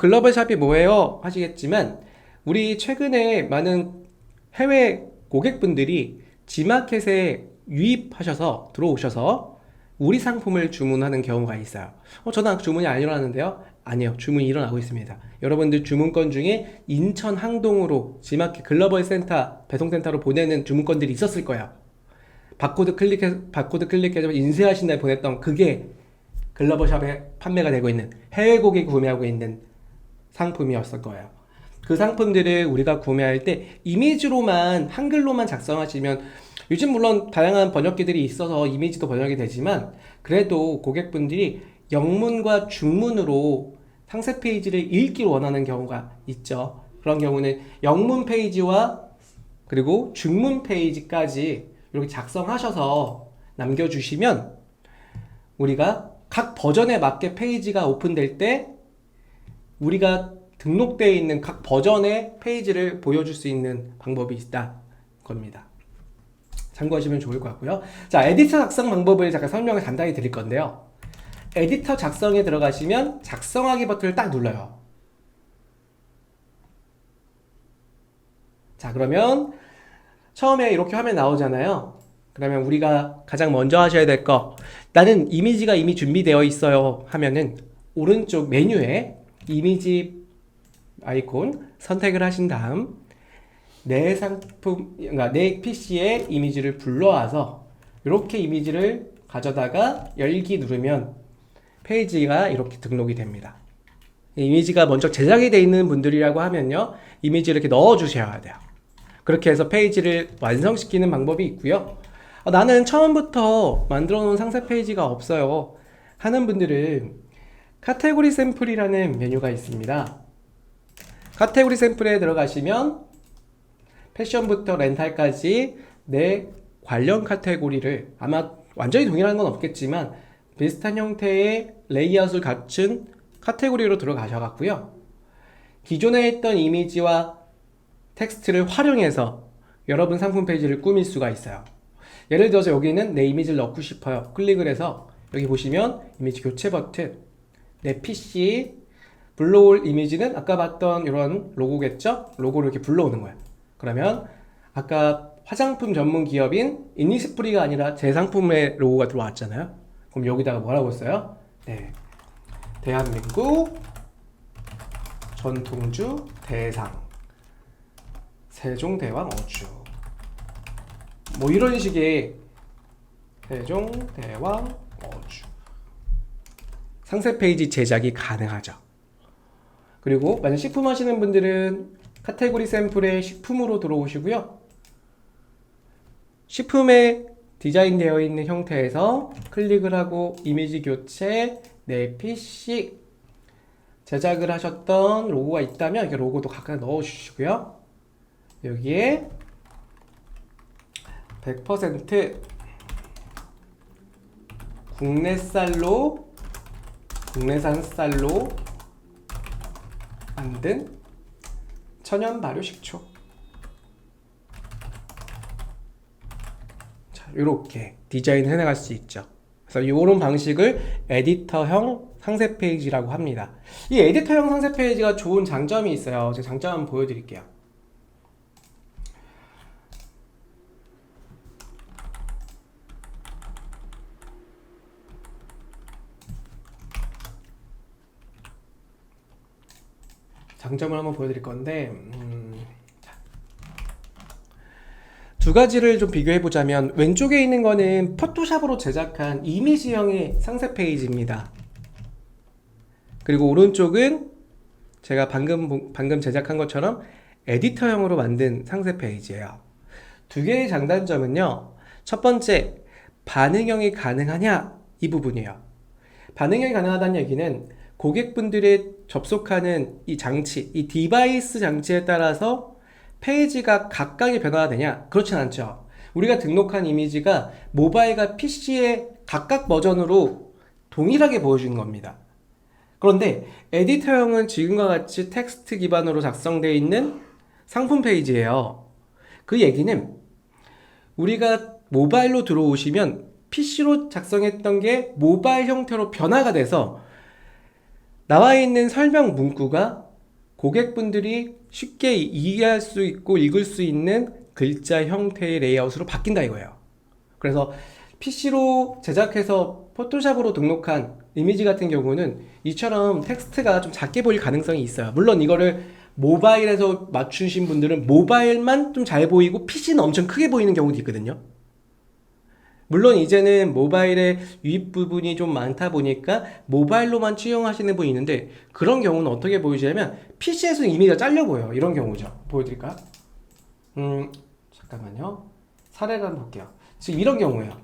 글로벌 샵이 뭐예요? 하시겠지만 우리 최근에 많은 해외 고객분들이 지마켓에 유입하셔서 들어오셔서 우리 상품을 주문하는 경우가 있어요. 저는 주문이 안 일어나는데요? 아니요, 주문이 일어나고 있습니다. 여러분들 주문건 중에 인천 항동으로 지마켓 글로벌 센터 배송센터로 보내는 주문건들이 있었을 거예요. 바코드 클릭해서 인쇄하신 날 보냈던 그게 글로벌 샵에 판매가 되고 있는, 해외 고객이 구매하고 있는 상품이었을 거예요. 그 상품들을 우리가 구매할 때 이미지로만, 한글로만 작성하시면, 요즘 물론 다양한 번역기들이 있어서 이미지도 번역이 되지만 그래도 고객분들이 영문과 중문으로 상세 페이지를 읽기를 원하는 경우가 있죠. 그런 경우는 영문 페이지와 그리고 중문 페이지까지 이렇게 작성하셔서 남겨주시면 우리가 각 버전에 맞게 페이지가 오픈될 때 우리가 등록되어 있는 각 버전의 페이지를 보여줄 수 있는 방법이 있다 겁니다. 참고하시면 좋을 것 같고요. 자, 에디터 작성 방법을 잠깐 설명을 간단히 드릴 건데요. 에디터 작성에 들어가시면 작성하기 버튼을 딱 눌러요. 자, 그러면 처음에 이렇게 화면 나오잖아요. 그러면 우리가 가장 먼저 하셔야 될 거, 나는 이미지가 이미 준비되어 있어요 하면은 오른쪽 메뉴에 이미지 아이콘 선택을 하신 다음 내 상품, 그러니까 내 PC에 이미지를 불러와서 이렇게 이미지를 가져다가 열기 누르면 페이지가 이렇게 등록이 됩니다. 이미지가 먼저 제작이 되어 있는 분들이라고 하면요, 이미지를 이렇게 넣어 주셔야 돼요. 그렇게 해서 페이지를 완성시키는 방법이 있고요. 나는 처음부터 만들어 놓은 상세 페이지가 없어요 하는 분들은 카테고리 샘플이라는 메뉴가 있습니다. 카테고리 샘플에 들어가시면 패션부터 렌탈까지 내 관련 카테고리를, 아마 완전히 동일한 건 없겠지만 비슷한 형태의 레이아웃을 갖춘 카테고리로 들어가셔갖고요, 기존에 했던 이미지와 텍스트를 활용해서 여러분 상품 페이지를 꾸밀 수가 있어요. 예를 들어서 여기는 내 이미지를 넣고 싶어요. 클릭을 해서 여기 보시면 이미지 교체 버튼, 내 PC 불러올 이미지는 아까 봤던 이런 로고겠죠? 로고를 이렇게 불러오는 거예요. 그러면 아까 화장품 전문 기업인 이니스프리가 아니라 제 상품의 로고가 들어왔잖아요. 그럼 여기다가 뭐라고 써요? 네, 대한민국 전통주 대상 세종대왕 어주, 뭐 이런 식의 세종대왕 어주 상세 페이지 제작이 가능하죠. 그리고 만약 식품 하시는 분들은 카테고리 샘플에 식품으로 들어오시고요, 식품에 디자인되어 있는 형태에서 클릭을 하고 이미지 교체, 내 PC 제작을 하셨던 로고가 있다면 이렇게 로고도 각각 넣어 주시고요, 여기에 100% 국내산 쌀로 만든 천연 발효 식초, 자, 이렇게 디자인을 해나갈 수 있죠. 그래서 이런 방식을 에디터형 상세 페이지라고 합니다. 이 에디터형 상세 페이지가 좋은 장점이 있어요. 제가 장점 한번 보여드릴게요. 장점을 한번 보여드릴 건데, 두 가지를 좀 비교해 보자면 왼쪽에 있는 거는 포토샵으로 제작한 이미지형의 상세 페이지입니다. 그리고 오른쪽은 제가 방금 제작한 것처럼 에디터형으로 만든 상세 페이지예요. 두 개의 장단점은요. 첫 번째, 반응형이 가능하냐? 이 부분이에요. 반응형이 가능하다는 얘기는 고객분들의 접속하는 이 장치, 이 디바이스 장치에 따라서 페이지가 각각의 변화가 되냐? 그렇진 않죠. 우리가 등록한 이미지가 모바일과 PC의 각각 버전으로 동일하게 보여주는 겁니다. 그런데 에디터형은 지금과 같이 텍스트 기반으로 작성되어 있는 상품 페이지예요. 그 얘기는 우리가 모바일로 들어오시면 PC로 작성했던 게 모바일 형태로 변화가 돼서 나와 있는 설명 문구가 고객분들이 쉽게 이해할 수 있고 읽을 수 있는 글자 형태의 레이아웃으로 바뀐다 이거예요. 그래서 PC로 제작해서 포토샵으로 등록한 이미지 같은 경우는 이처럼 텍스트가 좀 작게 보일 가능성이 있어요. 물론 이거를 모바일에서 맞추신 분들은 모바일만 좀 잘 보이고 PC는 엄청 크게 보이는 경우도 있거든요. 물론 이제는 모바일의 유입 부분이 좀 많다 보니까 모바일로만 취용하시는 분이 있는데 그런 경우는 어떻게 보이냐면 PC에서는 이미지가 잘려 보여요. 이런 경우죠. 보여드릴까? 잠깐만요. 사례를 한번 볼게요. 지금 이런 경우예요.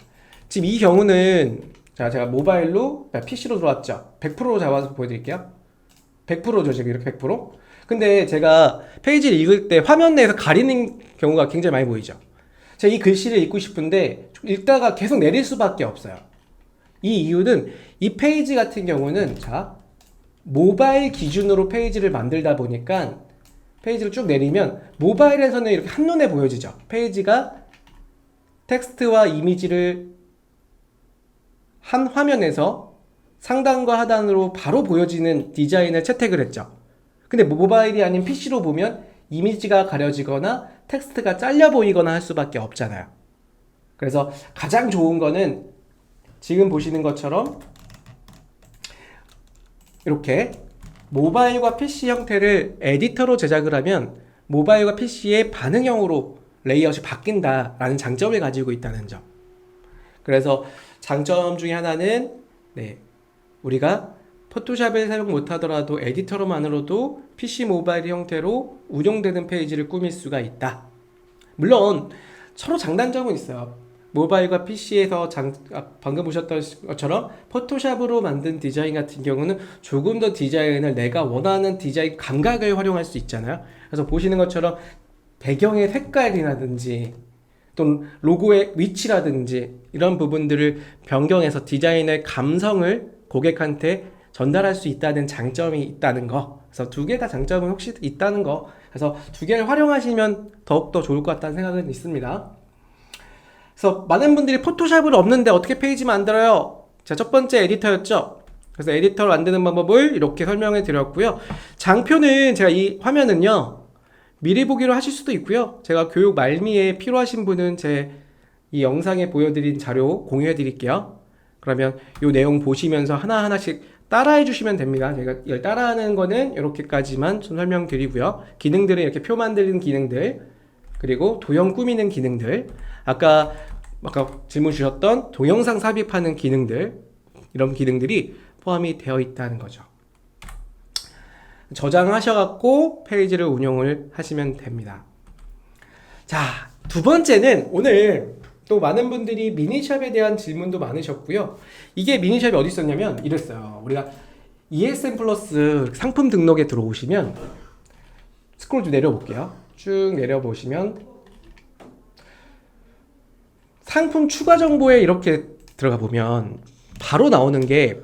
지금 이 경우는 제가 모바일로 PC로 들어왔죠. 100%로 잡아서 보여드릴게요. 100%죠. 지금 이렇게 100%. 근데 제가 페이지를 읽을 때 화면 내에서 가리는 경우가 굉장히 많이 보이죠. 제가 이 글씨를 읽고 싶은데 읽다가 계속 내릴 수밖에 없어요. 이 이유는 이 페이지 같은 경우는 모바일 기준으로 페이지를 만들다 보니까 페이지를 쭉 내리면 모바일에서는 이렇게 한눈에 보여지죠. 페이지가 텍스트와 이미지를 한 화면에서 상단과 하단으로 바로 보여지는 디자인을 채택을 했죠. 근데 모바일이 아닌 PC로 보면 이미지가 가려지거나 텍스트가 잘려 보이거나 할 수밖에 없잖아요. 그래서 가장 좋은 거는 지금 보시는 것처럼 이렇게 모바일과 PC 형태를 에디터로 제작을 하면 모바일과 PC의 반응형으로 레이아웃이 바뀐다라는 장점을 가지고 있다는 점. 그래서 장점 중에 하나는 우리가 포토샵을 사용 못하더라도 에디터로만으로도 PC 모바일 형태로 운영되는 페이지를 꾸밀 수가 있다. 물론 서로 장단점은 있어요. 모바일과 PC에서 방금 보셨던 것처럼 포토샵으로 만든 디자인 같은 경우는 조금 더 디자인을 내가 원하는 디자인 감각을 활용할 수 있잖아요. 그래서 보시는 것처럼 배경의 색깔이라든지 또는 로고의 위치라든지 이런 부분들을 변경해서 디자인의 감성을 고객한테 전달할 수 있다는 장점이 있다는 거. 그래서 두 개 다 장점은 혹시 있다는 거. 그래서 두 개를 활용하시면 더욱더 좋을 것 같다는 생각은 있습니다. 그래서 많은 분들이 포토샵을 없는데 어떻게 페이지 만들어요? 자, 첫 번째 에디터였죠. 그래서 에디터를 만드는 방법을 이렇게 설명해 드렸고요. 장표는 제가 이 화면은요 미리 보기로 하실 수도 있고요. 제가 교육 말미에 필요하신 분은 제 이 영상에 보여드린 자료 공유해 드릴게요. 그러면 이 내용 보시면서 하나하나씩 따라해 주시면 됩니다. 제가 이걸 따라하는 거는 이렇게까지만 좀 설명드리고요. 기능들은 이렇게 표 만드는 기능들, 그리고 도형 꾸미는 기능들, 아까 질문 주셨던 동영상 삽입하는 기능들, 이런 기능들이 포함이 되어 있다는 거죠. 저장하셔갖고 페이지를 운영을 하시면 됩니다. 자, 두 번째는 오늘 또 많은 분들이 미니샵에 대한 질문도 많으셨고요. 이게 미니샵이 어디 있었냐면 이랬어요. 우리가 ESN 플러스 상품 등록에 들어오시면 스크롤 좀 내려볼게요. 쭉 내려보시면 상품 추가 정보에 이렇게 들어가 보면 바로 나오는 게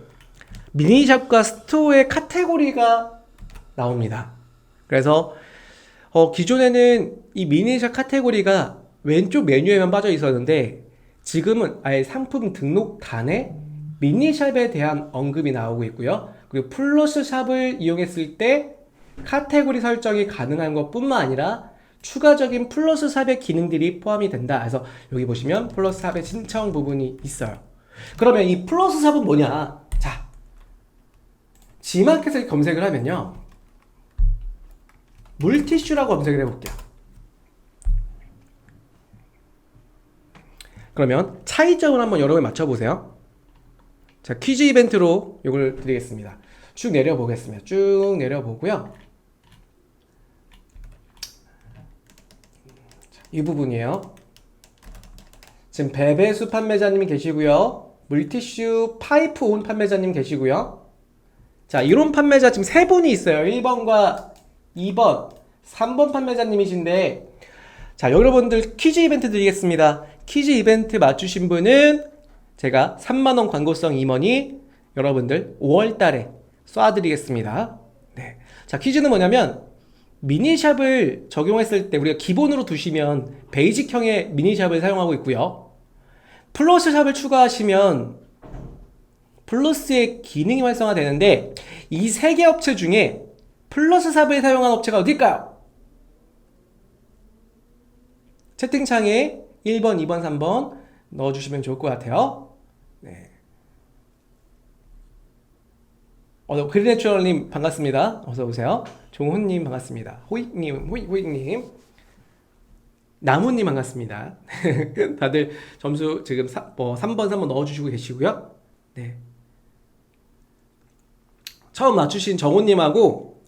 미니샵과 스토어의 카테고리가 나옵니다. 그래서 기존에는 이 미니샵 카테고리가 왼쪽 메뉴에만 빠져 있었는데 지금은 아예 상품 등록단에 미니샵에 대한 언급이 나오고 있고요. 그리고 플러스 샵을 이용했을 때 카테고리 설정이 가능한 것뿐만 아니라 추가적인 플러스 샵의 기능들이 포함이 된다. 그래서 여기 보시면 플러스 샵의 신청 부분이 있어요. 그러면 이 플러스 샵은 뭐냐? 자, G마켓을 검색을 하면요, 물티슈라고 검색을 해볼게요. 그러면 차이점을 한번 여러분 맞춰보세요. 자, 퀴즈 이벤트로 이걸 드리겠습니다. 쭉 내려보겠습니다. 쭉 내려보고요. 자, 이 부분이에요. 지금 베베수 판매자님이 계시고요. 물티슈 파이프 온 판매자님 계시고요. 자, 이런 판매자 지금 세 분이 있어요. 1번과 2번, 3번 판매자님이신데, 자, 여러분들 퀴즈 이벤트 드리겠습니다. 퀴즈 이벤트 맞추신 분은 제가 3만원 광고성 임원이 여러분들 5월달에 쏴드리겠습니다. 네. 자, 퀴즈는 뭐냐면, 미니샵을 적용했을 때 우리가 기본으로 두시면 베이직형의 미니샵을 사용하고 있고요. 플러스 샵을 추가하시면 플러스의 기능이 활성화되는데, 이 세 개 업체 중에 플러스 샵을 사용한 업체가 어딜까요? 채팅창에 1번, 2번, 3번 넣어주시면 좋을 것 같아요. 네. 그린내추럴님 반갑습니다. 어서오세요. 종훈님 반갑습니다. 호익님, 호익님. 나무님 반갑습니다. 다들 점수 지금 3번, 3번 넣어주시고 계시고요. 네. 처음 맞추신 정훈님하고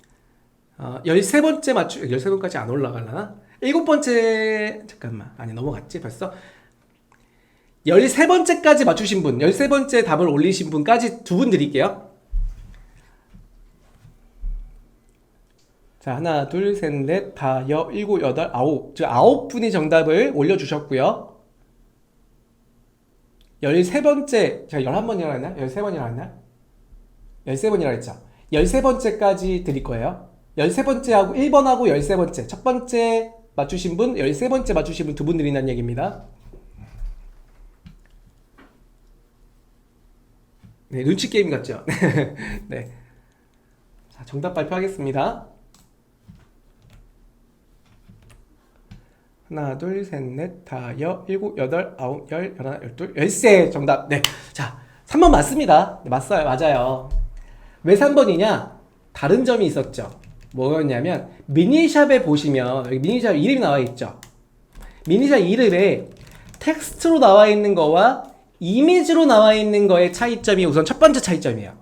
13번째 13번까지 안 올라가려나? 7번째 잠깐만, 아니 넘어갔지 벌써? 13번째까지 맞추신 분, 13번째 답을 올리신 분까지 두 분 드릴게요. 자, 하나, 둘, 셋, 넷, 다, 여, 일곱, 여덟, 아홉. 즉 9분이 정답을 올려주셨고요. 13번째, 제가 11번이라 했나? 13번이라 했나? 13번이라 했죠. 13번째까지 드릴 거예요. 13번째하고 1번하고 13번째. 첫 번째 맞추신 분, 13번째 맞추신 분 두 분 드린다는 얘기입니다. 네, 눈치 게임 같죠? 네. 자, 정답 발표하겠습니다. 하나, 둘, 셋, 넷, 다, 여, 일곱, 여덟, 아홉, 열, 열하나, 열둘, 열세. 정답. 네. 자, 3번 맞습니다. 네, 맞아요. 왜 3번이냐? 다른 점이 있었죠. 뭐였냐면, 미니샵에 보시면, 여기 미니샵 이름이 나와 있죠. 미니샵 이름에 텍스트로 나와 있는 거와 이미지로 나와 있는 거의 차이점이 우선 첫 번째 차이점이에요.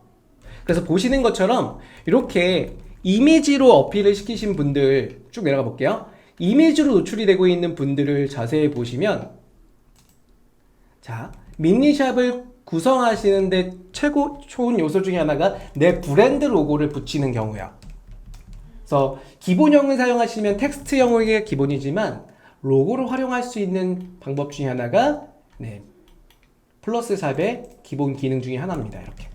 그래서 보시는 것처럼, 이렇게 이미지로 어필을 시키신 분들 쭉 내려가 볼게요. 이미지로 노출이 되고 있는 분들을 자세히 보시면, 자, 미니샵을 구성하시는데 최고 좋은 요소 중에 하나가 내 브랜드 로고를 붙이는 경우야. 그래서 기본형을 사용하시면 텍스트형이 기본이지만 로고를 활용할 수 있는 방법 중에 하나가 플러스샵의 기본 기능 중에 하나입니다. 이렇게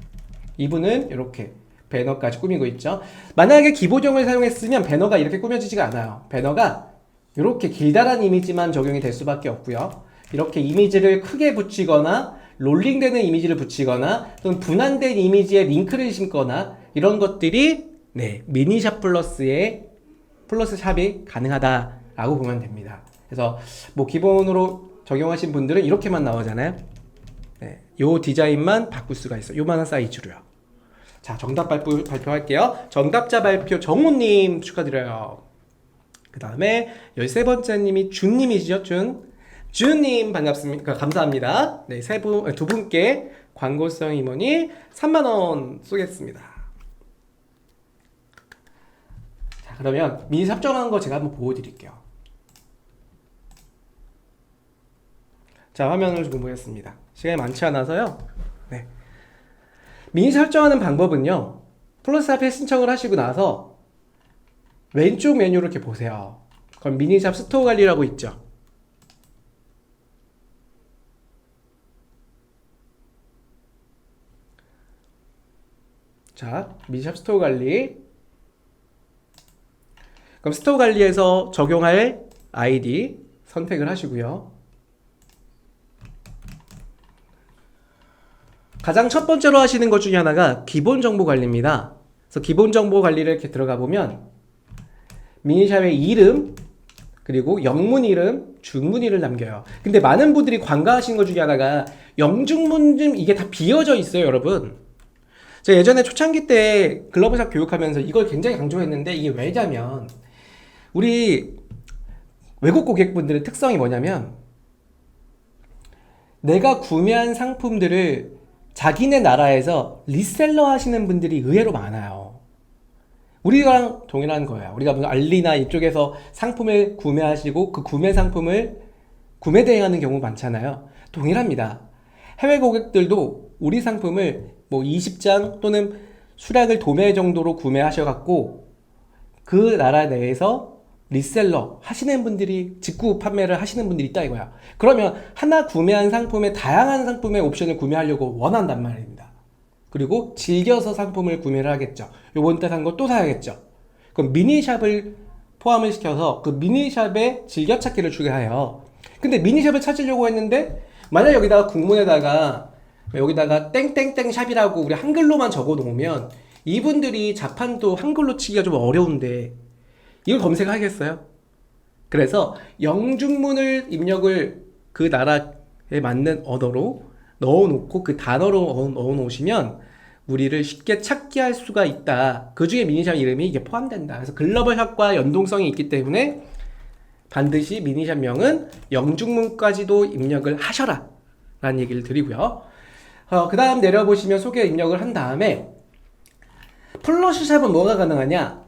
이분은 이렇게 배너까지 꾸미고 있죠. 만약에 기본형을 사용했으면 배너가 이렇게 꾸며지지가 않아요. 배너가 이렇게 길다란 이미지만 적용이 될 수밖에 없고요. 이렇게 이미지를 크게 붙이거나 롤링되는 이미지를 붙이거나 또는 분할된 이미지에 링크를 심거나 이런 것들이 미니샵 플러스의 플러스샵이 가능하다라고 보면 됩니다. 그래서 뭐 기본으로 적용하신 분들은 이렇게만 나오잖아요. 요 디자인만 바꿀 수가 있어요. 요만한 사이즈로요. 자, 정답 발표할게요. 정답자 발표 정우님 축하드려요. 그 다음에 13번째님이 준님이시죠? 준님 반갑습니다. 감사합니다. 네, 두 분께 광고성 임원이 3만원 쏘겠습니다. 자, 그러면 미니샵 정한 거 제가 한번 보여드릴게요. 자, 화면을 좀 보겠습니다. 시간이 많지 않아서요. 네. 미니 설정하는 방법은요. 플러스샵에 신청을 하시고 나서 왼쪽 메뉴를 이렇게 보세요. 그럼 미니샵 스토어 관리라고 있죠. 자, 미니샵 스토어 관리. 그럼 스토어 관리에서 적용할 아이디 선택을 하시고요. 가장 첫 번째로 하시는 것 중에 하나가 기본 정보 관리입니다. 그래서 기본 정보 관리를 이렇게 들어가 보면 미니샵의 이름, 그리고 영문 이름, 중문 이름을 남겨요. 근데 많은 분들이 간과하신 것 중에 하나가 영중문좀 이게 다 비어져 있어요, 여러분. 제가 예전에 초창기 때 글로벌샵 교육하면서 이걸 굉장히 강조했는데 이게 왜냐면 우리 외국 고객분들의 특성이 뭐냐면 내가 구매한 상품들을 자기네 나라에서 리셀러 하시는 분들이 의외로 많아요. 우리랑 동일한 거예요. 우리가 무슨 알리나 이쪽에서 상품을 구매하시고 그 구매 상품을 구매 대행하는 경우 많잖아요. 동일합니다. 해외 고객들도 우리 상품을 뭐 20장 또는 수량을 도매 정도로 구매하셔갖고 그 나라 내에서 리셀러 하시는 분들이 직구 판매를 하시는 분들이 있다 이거야. 그러면 하나 구매한 상품에 다양한 상품의 옵션을 구매하려고 원한단 말입니다. 그리고 즐겨서 상품을 구매를 하겠죠. 요번 달 산 거 또 사야겠죠. 그럼 미니샵을 포함을 시켜서 그 미니샵에 즐겨찾기를 추가해요. 근데 미니샵을 찾으려고 했는데 만약 여기다가 여기다가 땡땡땡 샵이라고 우리 한글로만 적어 놓으면 이분들이 자판도 한글로 치기가 좀 어려운데 이걸 검색하겠어요? 그래서 영중문을 입력을 그 나라에 맞는 언어로 넣어놓고 그 단어로 넣어놓으시면 우리를 쉽게 찾게 할 수가 있다. 그 중에 미니샵 이름이 이게 포함된다. 그래서 글로벌샵과 연동성이 있기 때문에 반드시 미니샵명은 영중문까지도 입력을 하셔라 라는 얘기를 드리고요. 그 다음 내려보시면 소개 입력을 한 다음에 플러시샵은 뭐가 가능하냐?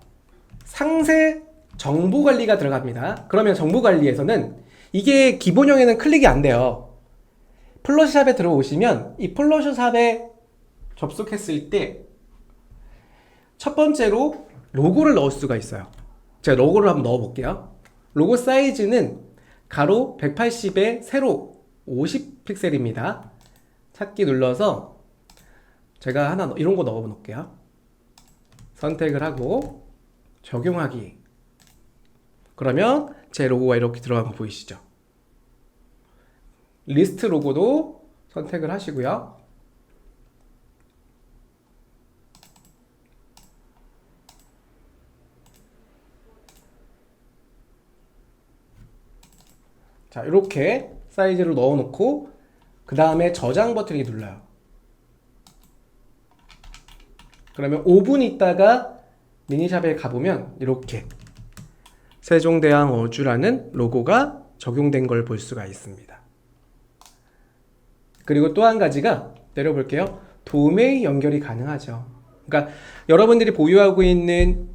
상세 정보관리가 들어갑니다. 그러면 정보관리에서는 이게 기본형에는 클릭이 안 돼요. 플러시샵에 들어오시면 이 플러시샵에 접속했을 때 첫 번째로 로고를 넣을 수가 있어요. 제가 로고를 한번 넣어 볼게요. 로고 사이즈는 가로 180에 세로 50픽셀입니다. 찾기 눌러서 제가 하나 이런 거 넣어 놓을게요. 선택을 하고 적용하기. 그러면 제 로고가 이렇게 들어간 거 보이시죠? 리스트 로고도 선택을 하시고요. 자, 이렇게 사이즈를 넣어 놓고 그 다음에 저장 버튼을 눌러요. 그러면 5분 있다가 미니샵에 가보면 이렇게 세종대왕 어주라는 로고가 적용된 걸 볼 수가 있습니다. 그리고 또 한 가지가 내려볼게요. 도메인 연결이 가능하죠. 그러니까 여러분들이 보유하고 있는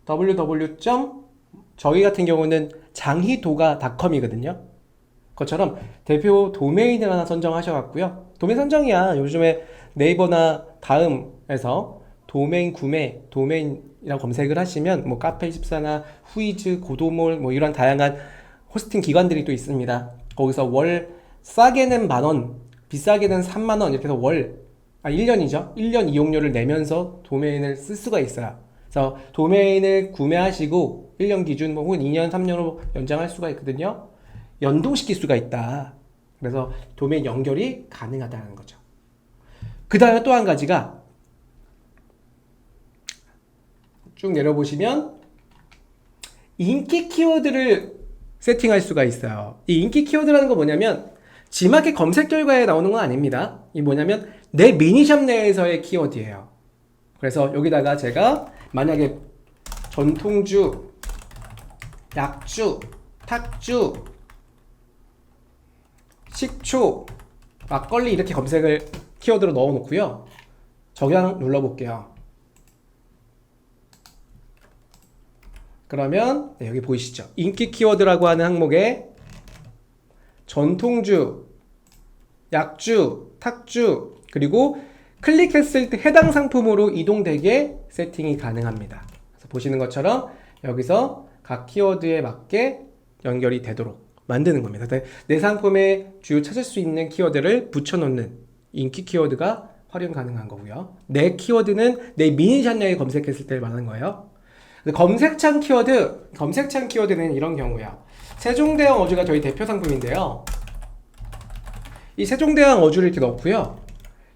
www. 저희 같은 경우는 장희도가.com이거든요. 그것처럼 대표 도메인을 하나 선정하셔갖고요. 도메인 선정이야. 요즘에 네이버나 다음에서 도메인 구매, 도메인이라고 검색을 하시면 뭐 카페24나 후이즈, 고도몰 뭐 이런 다양한 호스팅 기관들이 또 있습니다. 거기서 월 싸게는 10,000원, 비싸게는 30,000원 이렇게 해서 1년이죠. 1년 이용료를 내면서 도메인을 쓸 수가 있어요. 그래서 도메인을 구매하시고 1년 기준 혹은 2년, 3년으로 연장할 수가 있거든요. 연동시킬 수가 있다. 그래서 도메인 연결이 가능하다는 거죠. 그 다음에 또 한 가지가 쭉 내려보시면 인기 키워드를 세팅할 수가 있어요. 이 인기 키워드라는 거 뭐냐면 지마켓 검색 결과에 나오는 건 아닙니다. 이 뭐냐면 내 미니샵 내에서의 키워드예요. 그래서 여기다가 제가 만약에 전통주, 약주, 탁주, 식초, 막걸리 이렇게 검색을 키워드로 넣어 놓고요. 적용 눌러볼게요. 그러면 여기 보이시죠? 인기 키워드라고 하는 항목에 전통주, 약주, 탁주 그리고 클릭했을 때 해당 상품으로 이동되게 세팅이 가능합니다. 그래서 보시는 것처럼 여기서 각 키워드에 맞게 연결이 되도록 만드는 겁니다. 내 상품에 주요 찾을 수 있는 키워드를 붙여놓는 인기 키워드가 활용 가능한 거고요. 내 키워드는 내 미니샵 내에 검색했을 때 말하는 거예요. 검색창 키워드는 이런 경우야. 세종대왕 어주가 저희 대표 상품인데요. 이 세종대왕 어주를 이렇게 넣고요.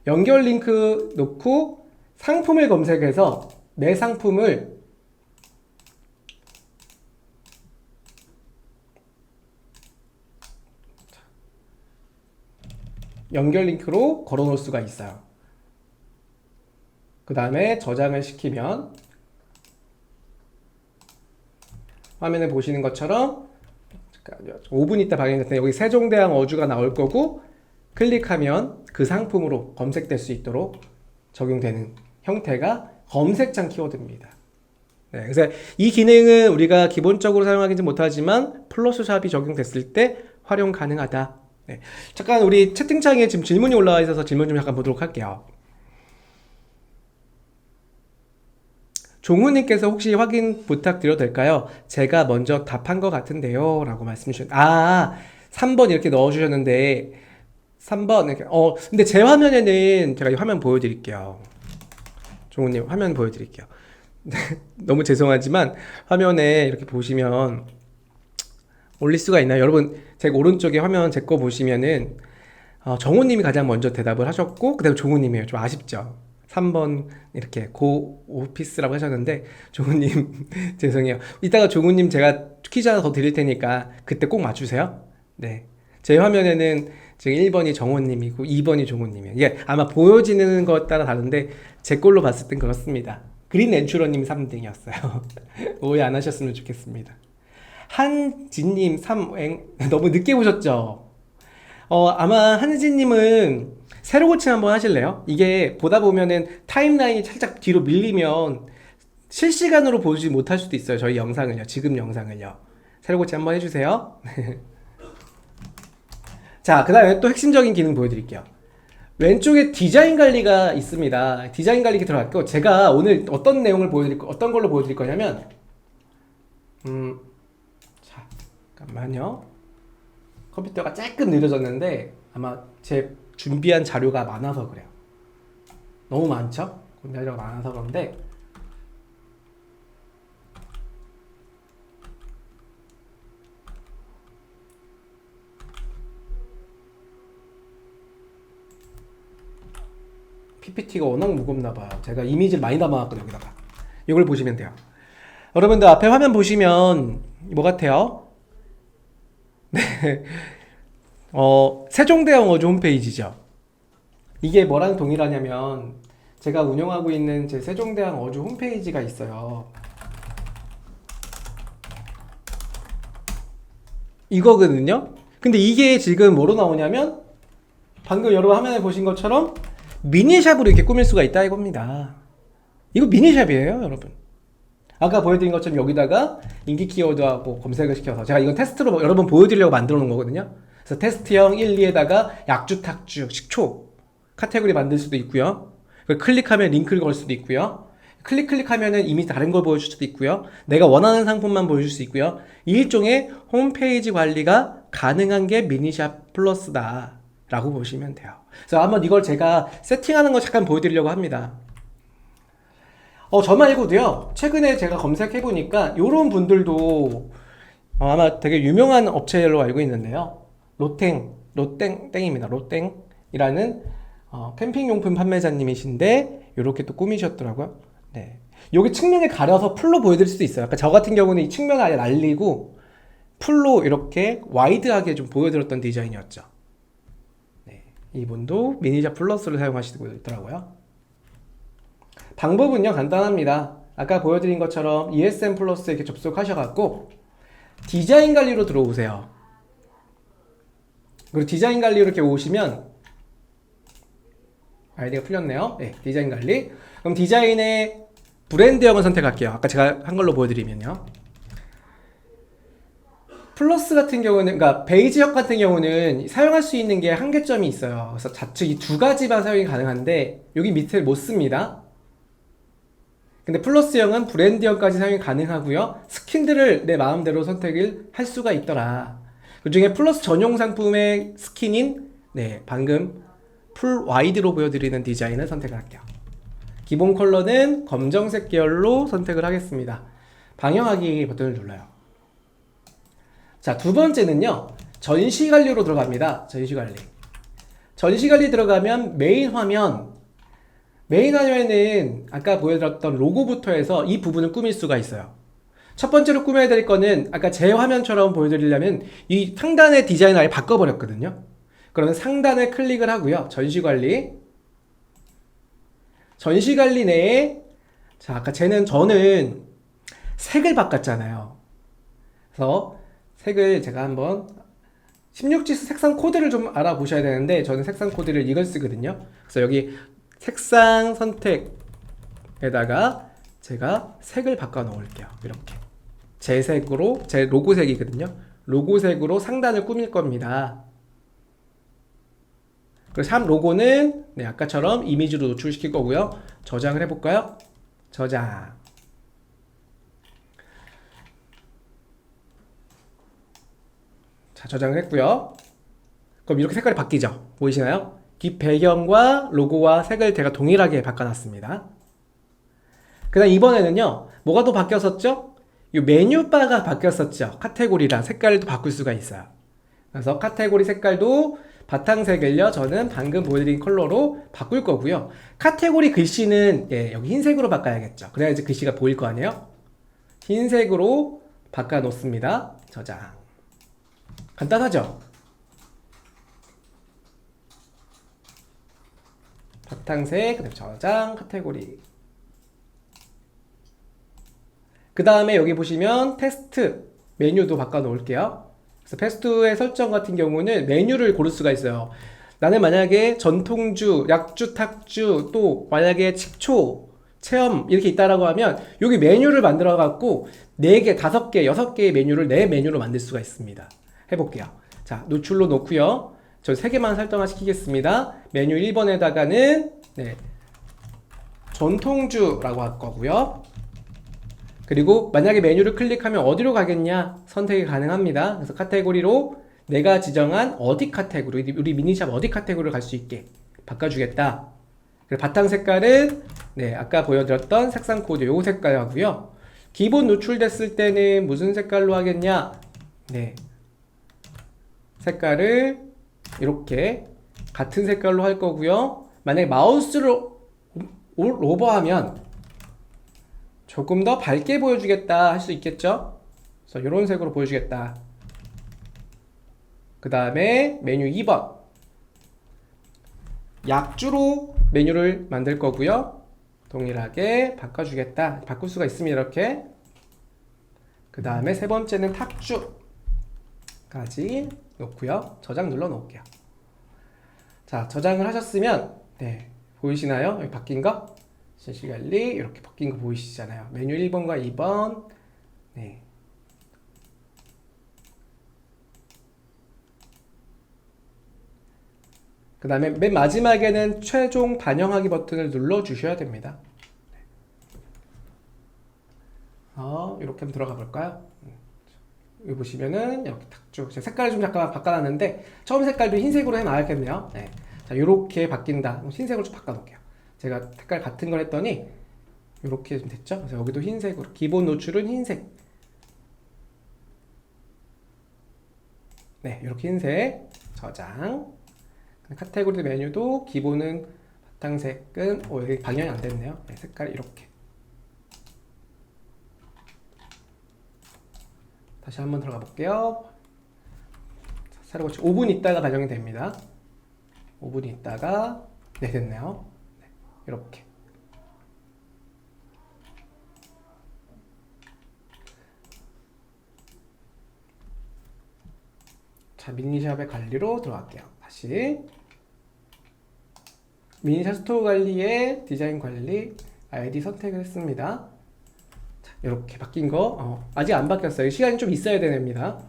연결 링크 넣고 상품을 검색해서 내 상품을 연결 링크로 걸어 놓을 수가 있어요. 그 다음에 저장을 시키면 화면에 보시는 것처럼 잠깐만요. 5분 있다 방영될 텐데 여기 세종대왕 어주가 나올 거고 클릭하면 그 상품으로 검색될 수 있도록 적용되는 형태가 검색창 키워드입니다. 네, 그래서 이 기능은 우리가 기본적으로 사용하기는 못하지만 플러스샵이 적용됐을 때 활용 가능하다. 네. 잠깐 우리 채팅창에 지금 질문이 올라와 있어서 질문 좀 잠깐 보도록 할게요. 종우님께서 혹시 확인 부탁드려도 될까요? 제가 먼저 답한 것 같은데요 라고 말씀 주셨. 3번 이렇게 넣어주셨는데 3번 이렇게 근데 제 화면에는 제가 이 화면 보여드릴게요. 종우님 화면 보여드릴게요. 너무 죄송하지만 화면에 이렇게 보시면 올릴 수가 있나요? 여러분 제 오른쪽에 화면 제 거 보시면은 정우님이 가장 먼저 대답을 하셨고 그 다음에 종우님이에요. 좀 아쉽죠? 3번 이렇게 고 오피스라고 하셨는데 종우님 죄송해요. 이따가 종우님 제가 퀴즈 하나 더 드릴 테니까 그때 꼭 맞추세요. 네, 제 화면에는 지금 1번이 정우님이고 2번이 종우님이에요. 이게 아마 보여지는 것 따라 다른데 제 걸로 봤을 땐 그렇습니다. 그린 렌츄러님 3등이었어요. 오해 안 하셨으면 좋겠습니다. 한진님 3행 너무 늦게 보셨죠? 아마 한진님은 세로 고침 한번 하실래요? 이게 보다 보면은 타임라인이 살짝 뒤로 밀리면 실시간으로 보지 못할 수도 있어요. 저희 영상을요. 지금 영상을요. 세로 고침 한번 해주세요. 자, 그 다음에 또 핵심적인 기능 보여드릴게요. 왼쪽에 디자인 관리가 있습니다. 디자인 관리 들어갈게요. 제가 오늘 어떤 내용을 어떤 걸로 보여드릴 거냐면, 자, 잠깐만요. 컴퓨터가 조금 느려졌는데, 아마 제 준비한 자료가 많아서 그래요. 너무 많죠? 자료가 많아서 그런데, PPT가 워낙 무겁나봐요. 제가 이미지를 많이 담아놨거든요. 여기다가 이걸 보시면 돼요. 여러분들 앞에 화면 보시면 뭐 같아요? 네, 세종대왕 어조 홈페이지죠. 이게 뭐랑 동일하냐면 제가 운영하고 있는 제 세종대왕 어조 홈페이지가 있어요. 이거거든요. 근데 이게 지금 뭐로 나오냐면 방금 여러분 화면에 보신 것처럼 미니샵으로 이렇게 꾸밀 수가 있다 이겁니다. 이거 미니샵이에요, 여러분. 아까 보여드린 것처럼 여기다가 인기 키워드하고 검색을 시켜서 제가 이건 테스트로 여러 번 보여드리려고 만들어 놓은 거거든요. 그래서 테스트형 1, 2에다가 약주, 탁주, 식초 카테고리 만들 수도 있고요. 클릭하면 링크를 걸 수도 있고요. 클릭하면은 이미 다른 걸 보여줄 수도 있고요. 내가 원하는 상품만 보여줄 수 있고요. 이 일종의 홈페이지 관리가 가능한 게 미니샵 플러스다 라고 보시면 돼요. 그래서 한번 이걸 제가 세팅하는 거 잠깐 보여드리려고 합니다. 저 말고도요, 최근에 제가 검색해보니까 이런 분들도 아마 되게 유명한 업체로 알고 있는데요. 로땡땡입니다. 로땡이라는 캠핑용품 판매자님이신데 이렇게 또 꾸미셨더라고요. 네, 여기 측면을 가려서 풀로 보여드릴 수도 있어요. 그러니까 저 같은 경우는 이 측면을 아예 날리고 풀로 이렇게 와이드하게 좀 보여드렸던 디자인이었죠. 네, 이분도 미니샵 플러스를 사용하시고 있더라고요. 방법은요 간단합니다. 아까 보여드린 것처럼 ESN 플러스 이렇게 접속하셔갖고 디자인 관리로 들어오세요. 그리고 디자인 관리로 이렇게 오시면 아이디가 풀렸네요. 네, 디자인 관리. 그럼 디자인의 브랜드형을 선택할게요. 아까 제가 한 걸로 보여드리면요. 플러스 같은 경우는, 그러니까 베이지역 같은 경우는 사용할 수 있는 게 한계점이 있어요. 그래서 좌측 이 두 가지만 사용이 가능한데 여기 밑에 못 씁니다. 근데 플러스형은 브랜드형까지 사용이 가능하고요. 스킨들을 내 마음대로 선택을 할 수가 있더라. 그 중에 플러스 전용 상품의 스킨인 방금 풀 와이드로 보여드리는 디자인을 선택할게요. 기본 컬러는 검정색 계열로 선택을 하겠습니다. 방영하기 버튼을 눌러요. 자, 두 번째는요, 전시 관리로 들어갑니다. 전시 관리. 전시 관리 들어가면 메인 화면에는 아까 보여드렸던 로고부터 해서 이 부분을 꾸밀 수가 있어요. 첫 번째로 꾸며야 될 거는 아까 제 화면처럼 보여드리려면 이 상단의 디자인을 아예 바꿔버렸거든요. 그러면 상단을 클릭을 하고요. 전시관리 내에 자, 아까 저는 색을 바꿨잖아요. 그래서 색을 제가 한번 16지수 색상 코드를 좀 알아보셔야 되는데 저는 색상 코드를 이걸 쓰거든요. 그래서 여기 색상 선택에다가 제가 색을 바꿔 놓을게요. 이렇게 제 색으로, 제 로고색이거든요. 로고색으로 상단을 꾸밀 겁니다. 그리고 샵 로고는 네, 아까처럼 이미지로 노출시킬 거고요. 저장을 해볼까요? 저장. 자, 저장을 했고요. 그럼 이렇게 색깔이 바뀌죠? 보이시나요? 뒷 배경과 로고와 색을 제가 동일하게 바꿔놨습니다. 그 다음 이번에는요, 뭐가 또 바뀌었었죠? 이 메뉴바가 바뀌었었죠. 카테고리랑 색깔도 바꿀 수가 있어요. 그래서 카테고리 색깔도 바탕색을요, 저는 방금 보여드린 컬러로 바꿀 거고요. 카테고리 글씨는 예, 여기 흰색으로 바꿔야겠죠. 그래야지 글씨가 보일 거 아니에요? 흰색으로 바꿔 놓습니다. 저장. 간단하죠? 바탕색, 그다음에 저장, 카테고리. 그 다음에 여기 보시면 테스트 메뉴도 바꿔 놓을게요. 그래서 패스트의 설정 같은 경우는 메뉴를 고를 수가 있어요. 나는 만약에 전통주, 약주, 탁주, 또 만약에 식초, 체험 이렇게 있다라고 하면 여기 메뉴를 만들어 갖고 4개, 5개, 6개의 메뉴를 내 메뉴로 만들 수가 있습니다. 해볼게요. 자, 노출로 놓고요. 저 3개만 설정화 시키겠습니다. 메뉴 1번에다가는 네, 전통주라고 할 거고요. 그리고 만약에 메뉴를 클릭하면 어디로 가겠냐 선택이 가능합니다. 그래서 카테고리로 내가 지정한 어디 카테고리, 우리 미니샵 어디 카테고리로 갈 수 있게 바꿔주겠다. 그리고 바탕 색깔은 네, 아까 보여드렸던 색상 코드 요 색깔 하고요. 기본 노출됐을 때는 무슨 색깔로 하겠냐? 네, 색깔을 이렇게 같은 색깔로 할 거고요. 만약에 마우스를 오버하면 조금 더 밝게 보여주겠다 할 수 있겠죠? 그래서 이런 색으로 보여주겠다. 그 다음에 메뉴 2번 약주로 메뉴를 만들 거고요. 동일하게 바꿔주겠다. 바꿀 수가 있습니다. 이렇게. 그 다음에 세 번째는 탁주까지 놓고요. 저장 눌러 놓을게요. 자, 저장을 하셨으면 네, 보이시나요? 여기 바뀐 거? 실시관리 이렇게 바뀐 거 보이시잖아요. 메뉴 1번과 2번 네. 그 다음에 맨 마지막에는 최종 반영하기 버튼을 눌러 주셔야 됩니다. 이렇게 한번 들어가 볼까요? 여기 보시면은 이렇게 탁 쭉 색깔을 좀 잠깐 바꿔놨는데 처음 색깔도 흰색으로 해놔야겠네요. 네. 자, 이렇게 바뀐다. 흰색으로 좀 바꿔놓을게요. 제가 색깔 같은 걸 했더니 이렇게 좀 됐죠? 그래서 여기도 흰색으로 기본 노출은 흰색. 네, 이렇게 흰색 저장. 카테고리 메뉴도 기본은 바탕색은 여기 방향이 안 됐네요. 네, 색깔 이렇게. 다시 한번 들어가 볼게요. 새로 고치 5분 있다가 반영이 됩니다. 5분 있다가 네, 됐네요. 네, 이렇게. 자, 미니샵의 관리로 들어갈게요. 다시 미니샵 스토어 관리에 디자인 관리 아이디 선택을 했습니다. 자, 이렇게 바뀐 거 아직 안 바뀌었어요. 시간이 좀 있어야 됩니다.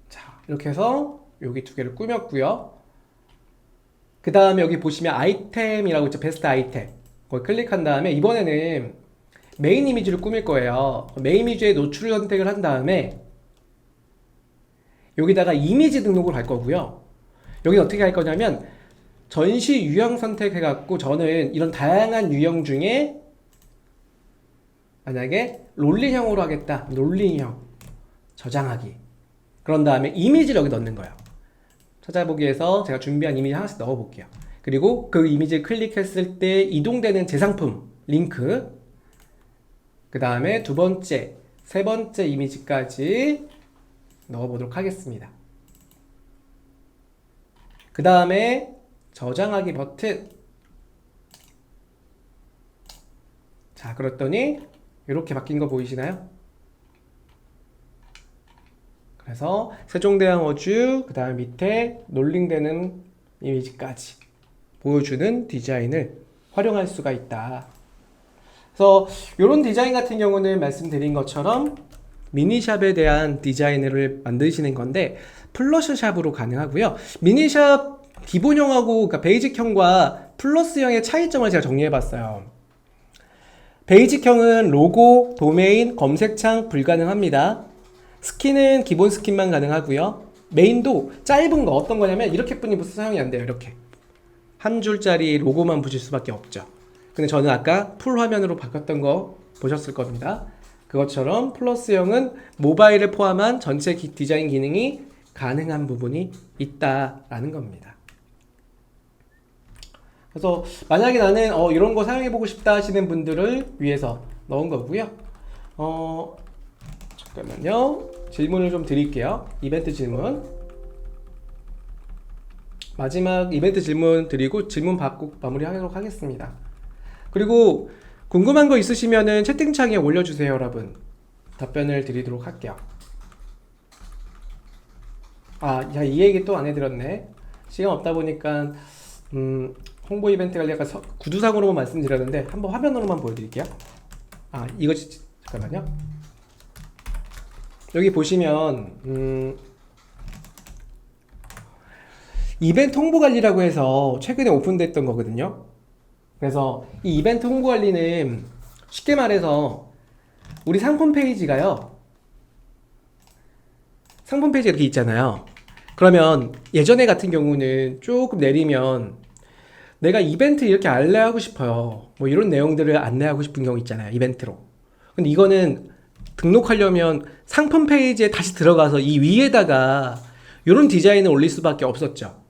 자, 이렇게 해서 여기 2개를 꾸몄고요. 그 다음에 여기 보시면 아이템이라고 있죠. 베스트 아이템. 거기 클릭한 다음에 이번에는 메인 이미지를 꾸밀 거예요. 메인 이미지에 노출을 선택을 한 다음에 여기다가 이미지 등록을 할 거고요. 여기 어떻게 할 거냐면 전시 유형 선택해 갖고 저는 이런 다양한 유형 중에 만약에 롤링형으로 하겠다. 롤링형 저장하기. 그런 다음에 이미지를 여기 넣는 거예요. 찾아보기에서 제가 준비한 이미지 하나씩 넣어 볼게요. 그리고 그 이미지를 클릭했을 때 이동되는 재상품 링크, 그 다음에 두 번째, 세 번째 이미지까지 넣어보도록 하겠습니다. 그 다음에 저장하기 버튼 자, 그랬더니 이렇게 바뀐 거 보이시나요? 그래서 세종대왕어주, 그 다음 밑에 롤링되는 이미지까지 보여주는 디자인을 활용할 수가 있다. 그래서 이런 디자인 같은 경우는 말씀드린 것처럼 미니샵에 대한 디자인을 만드시는 건데 플러스샵으로 가능하고요. 미니샵 기본형하고 그러니까 베이직형과 플러스형의 차이점을 제가 정리해봤어요. 베이직형은 로고, 도메인, 검색창 불가능합니다. 스킨은 기본 스킨만 가능하고요. 메인도 짧은 거 어떤 거냐면 이렇게 뿐이 사용이 안 돼요. 이렇게 한 줄짜리 로고만 붙일 수밖에 없죠. 근데 저는 아까 풀 화면으로 바꿨던 거 보셨을 겁니다. 그것처럼 플러스형은 모바일을 포함한 전체 디자인 기능이 가능한 부분이 있다라는 겁니다. 그래서 만약에 나는 이런 거 사용해보고 싶다 하시는 분들을 위해서 넣은 거고요. 잠깐만요. 질문을 좀 드릴게요. 이벤트 질문. 마지막 이벤트 질문 드리고 질문 받고 마무리하도록 하겠습니다. 그리고 궁금한 거 있으시면은 채팅창에 올려주세요, 여러분. 답변을 드리도록 할게요. 야, 이 얘기 또 안 해드렸네. 시간 없다 보니까 홍보 이벤트 관리 약간 구두상으로만 말씀드렸는데 한번 화면으로만 보여드릴게요. 이거 잠깐만요. 여기 보시면 이벤트 홍보 관리라고 해서 최근에 오픈됐던 거거든요. 그래서 이 이벤트 홍보 관리는 쉽게 말해서 우리 상품 페이지가요. 상품 페이지가 이렇게 있잖아요. 그러면 예전에 같은 경우는 조금 내리면 내가 이벤트 이렇게 안내하고 싶어요. 뭐 이런 내용들을 안내하고 싶은 경우 있잖아요. 이벤트로. 근데 이거는 등록하려면 상품 페이지에 다시 들어가서 이 위에다가 이런 디자인을 올릴 수밖에 없었죠.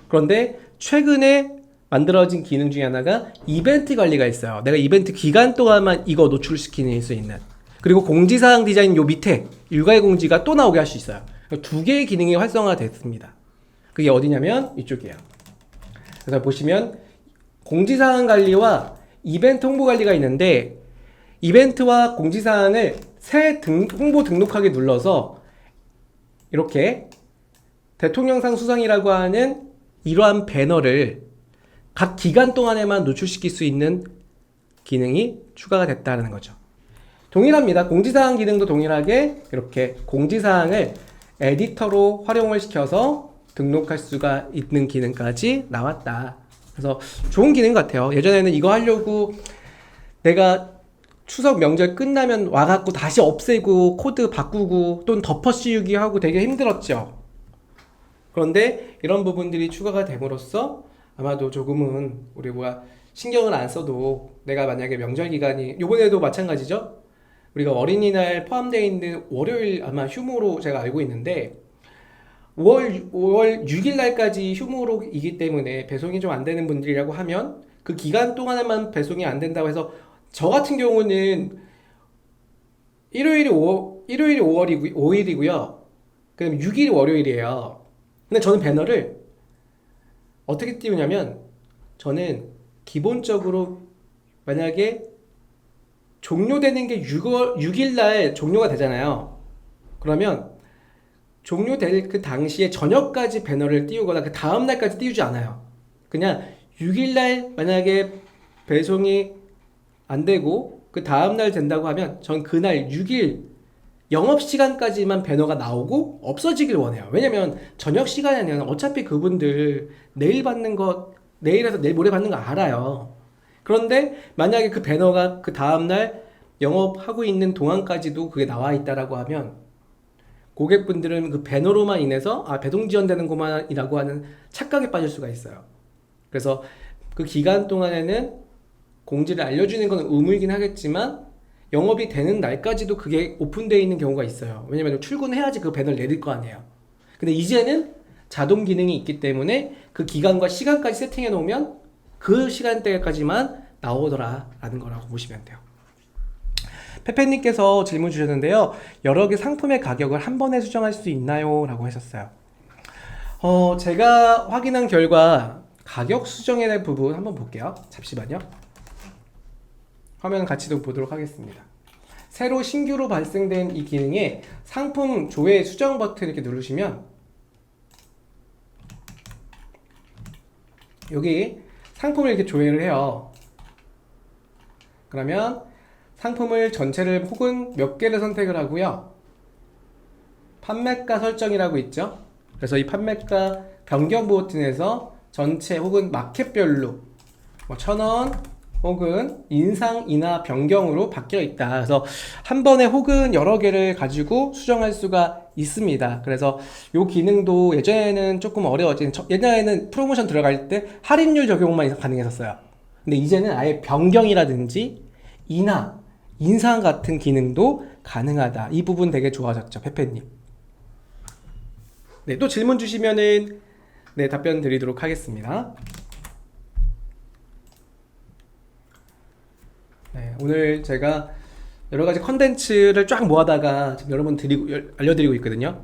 그런데 최근에 만들어진 기능 중에 하나가 이벤트 관리가 있어요. 내가 이벤트 기간 동안만 이거 노출시킬 수 있는. 그리고 공지사항 디자인 요 밑에 일괄 공지가 또 나오게 할 수 있어요. 두 개의 기능이 활성화됐습니다. 그게 어디냐면 이쪽이에요. 그래서 보시면 공지사항 관리와 이벤트 홍보 관리가 있는데 이벤트와 공지사항을 새 홍보 등록하기 눌러서 이렇게 대통령상 수상이라고 하는 이러한 배너를 각 기간 동안에만 노출시킬 수 있는 기능이 추가가 됐다는 거죠. 동일합니다. 공지사항 기능도 동일하게 이렇게 공지사항을 에디터로 활용을 시켜서 등록할 수가 있는 기능까지 나왔다. 그래서 좋은 기능 같아요. 예전에는 이거 하려고 내가 추석 명절 끝나면 와갖고 다시 없애고 코드 바꾸고 또는 덮어 씌우기 하고 되게 힘들었죠. 그런데 이런 부분들이 추가가 됨으로써 아마도 조금은 우리 신경을 안 써도 내가 만약에 명절 기간이 요번에도 마찬가지죠. 우리가 어린이날 포함되어 있는 월요일 아마 휴무로 제가 알고 있는데 5월 6일 날까지 휴무로이기 때문에 배송이 좀 안 되는 분들이라고 하면 그 기간 동안에만 배송이 안 된다고 해서 저 같은 경우는 일요일이 5일이고요. 그다음 6일이 월요일이에요. 근데 저는 배너를 어떻게 띄우냐면 저는 기본적으로 만약에 종료되는 게 6일 날 종료가 되잖아요. 그러면 종료될 그 당시에 저녁까지 배너를 띄우거나 그 다음 날까지 띄우지 않아요. 그냥 6일 날 만약에 배송이 안 되고 그 다음 날 된다고 하면 전 그날 6일 영업시간까지만 배너가 나오고 없어지길 원해요. 왜냐면 저녁 시간에는 어차피 그분들 내일 받는 거 내일에서 내일 모레 받는 거 알아요. 그런데 만약에 그 배너가 그 다음날 영업하고 있는 동안까지도 그게 나와 있다라고 하면 고객분들은 그 배너로만 인해서 배송 지연되는구만이라고 하는 착각에 빠질 수가 있어요. 그래서 그 기간 동안에는 공지를 알려주는 건 의무이긴 하겠지만 영업이 되는 날까지도 그게 오픈되어 있는 경우가 있어요. 왜냐면 출근해야지 그 배너를 내릴 거 아니에요. 근데 이제는 자동 기능이 있기 때문에 그 기간과 시간까지 세팅해 놓으면 그 시간대까지만 나오더라 라는 거라고 보시면 돼요. 페페님께서 질문 주셨는데요. 여러 개 상품의 가격을 한 번에 수정할 수 있나요? 라고 하셨어요. 제가 확인한 결과 가격 수정에 대한 부분 한번 볼게요. 잠시만요. 화면 같이 좀 보도록 하겠습니다. 새로 신규로 발생된 이 기능에 상품 조회 수정 버튼 이렇게 누르시면 여기 상품을 이렇게 조회를 해요. 그러면 상품을 전체를 혹은 몇 개를 선택을 하고요. 판매가 설정이라고 있죠. 그래서 이 판매가 변경 버튼에서 전체 혹은 마켓별로 뭐 1,000원 혹은 인상, 인하, 변경으로 바뀌어 있다. 그래서 한 번에 혹은 여러 개를 가지고 수정할 수가 있습니다. 그래서 이 기능도 예전에는 조금 어려웠지. 옛날에는 프로모션 들어갈 때 할인율 적용만 가능했었어요. 근데 이제는 아예 변경이라든지 인하, 인상 같은 기능도 가능하다. 이 부분 되게 좋아졌죠, 페페님. 네, 또 질문 주시면은 네, 답변 드리도록 하겠습니다. 네, 오늘 제가 여러 가지 컨텐츠를 쫙 모아다가 지금 여러분 알려드리고 있거든요.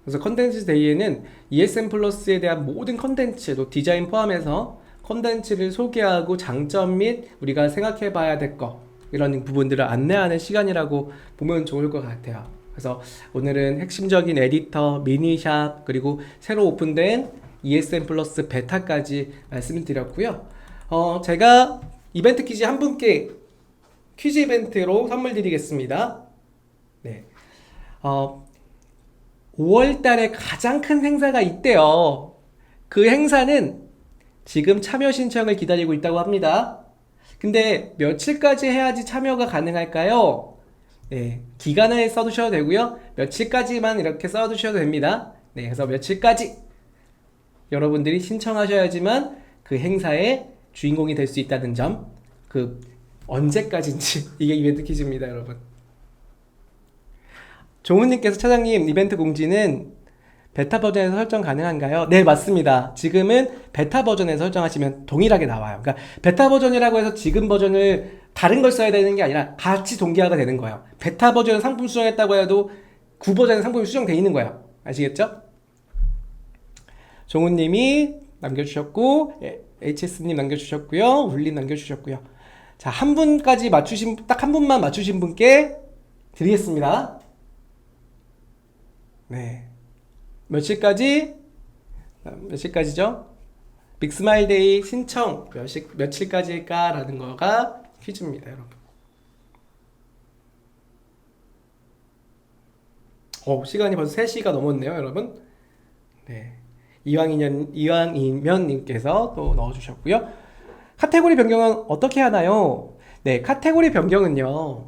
그래서 컨텐츠 데이에는 ESM 플러스에 대한 모든 컨텐츠, 또 디자인 포함해서 컨텐츠를 소개하고 장점 및 우리가 생각해 봐야 될 거, 이런 부분들을 안내하는 시간이라고 보면 좋을 것 같아요. 그래서 오늘은 핵심적인 에디터, 미니샵, 그리고 새로 오픈된 ESM 플러스 베타까지 말씀을 드렸고요. 제가 이벤트 퀴즈 한 분께 퀴즈 이벤트로 선물 드리겠습니다. 네. 5월 달에 가장 큰 행사가 있대요. 그 행사는 지금 참여 신청을 기다리고 있다고 합니다. 근데 며칠까지 해야지 참여가 가능할까요? 네, 기간을 써두셔도 되고요. 며칠까지만 이렇게 써두셔도 됩니다. 네, 그래서 며칠까지 여러분들이 신청하셔야지만 그 행사의 주인공이 될 수 있다는 점, 그 언제까지인지 이게 이벤트 퀴즈입니다, 여러분. 종훈님께서 차장님 이벤트 공지는 베타 버전에서 설정 가능한가요? 네, 맞습니다. 지금은 베타 버전에서 설정하시면 동일하게 나와요. 그러니까 베타 버전이라고 해서 지금 버전을 다른 걸 써야 되는 게 아니라 같이 동기화가 되는 거예요. 베타 버전 상품 수정했다고 해도 구 버전의 상품이 수정되어 있는 거예요. 아시겠죠? 종훈님이 남겨주셨고, HS님 남겨주셨고요, 울림 남겨주셨고요. 자, 한 분까지 맞추신, 딱 한 분만 맞추신 분께 드리겠습니다. 네. 며칠까지죠? 빅스마일데이 신청 며칠까지일까? 라는 거가 퀴즈입니다, 여러분. 시간이 벌써 3시가 넘었네요, 여러분. 네. 이왕이면님께서 또 넣어주셨고요. 카테고리 변경은 어떻게 하나요? 네, 카테고리 변경은요,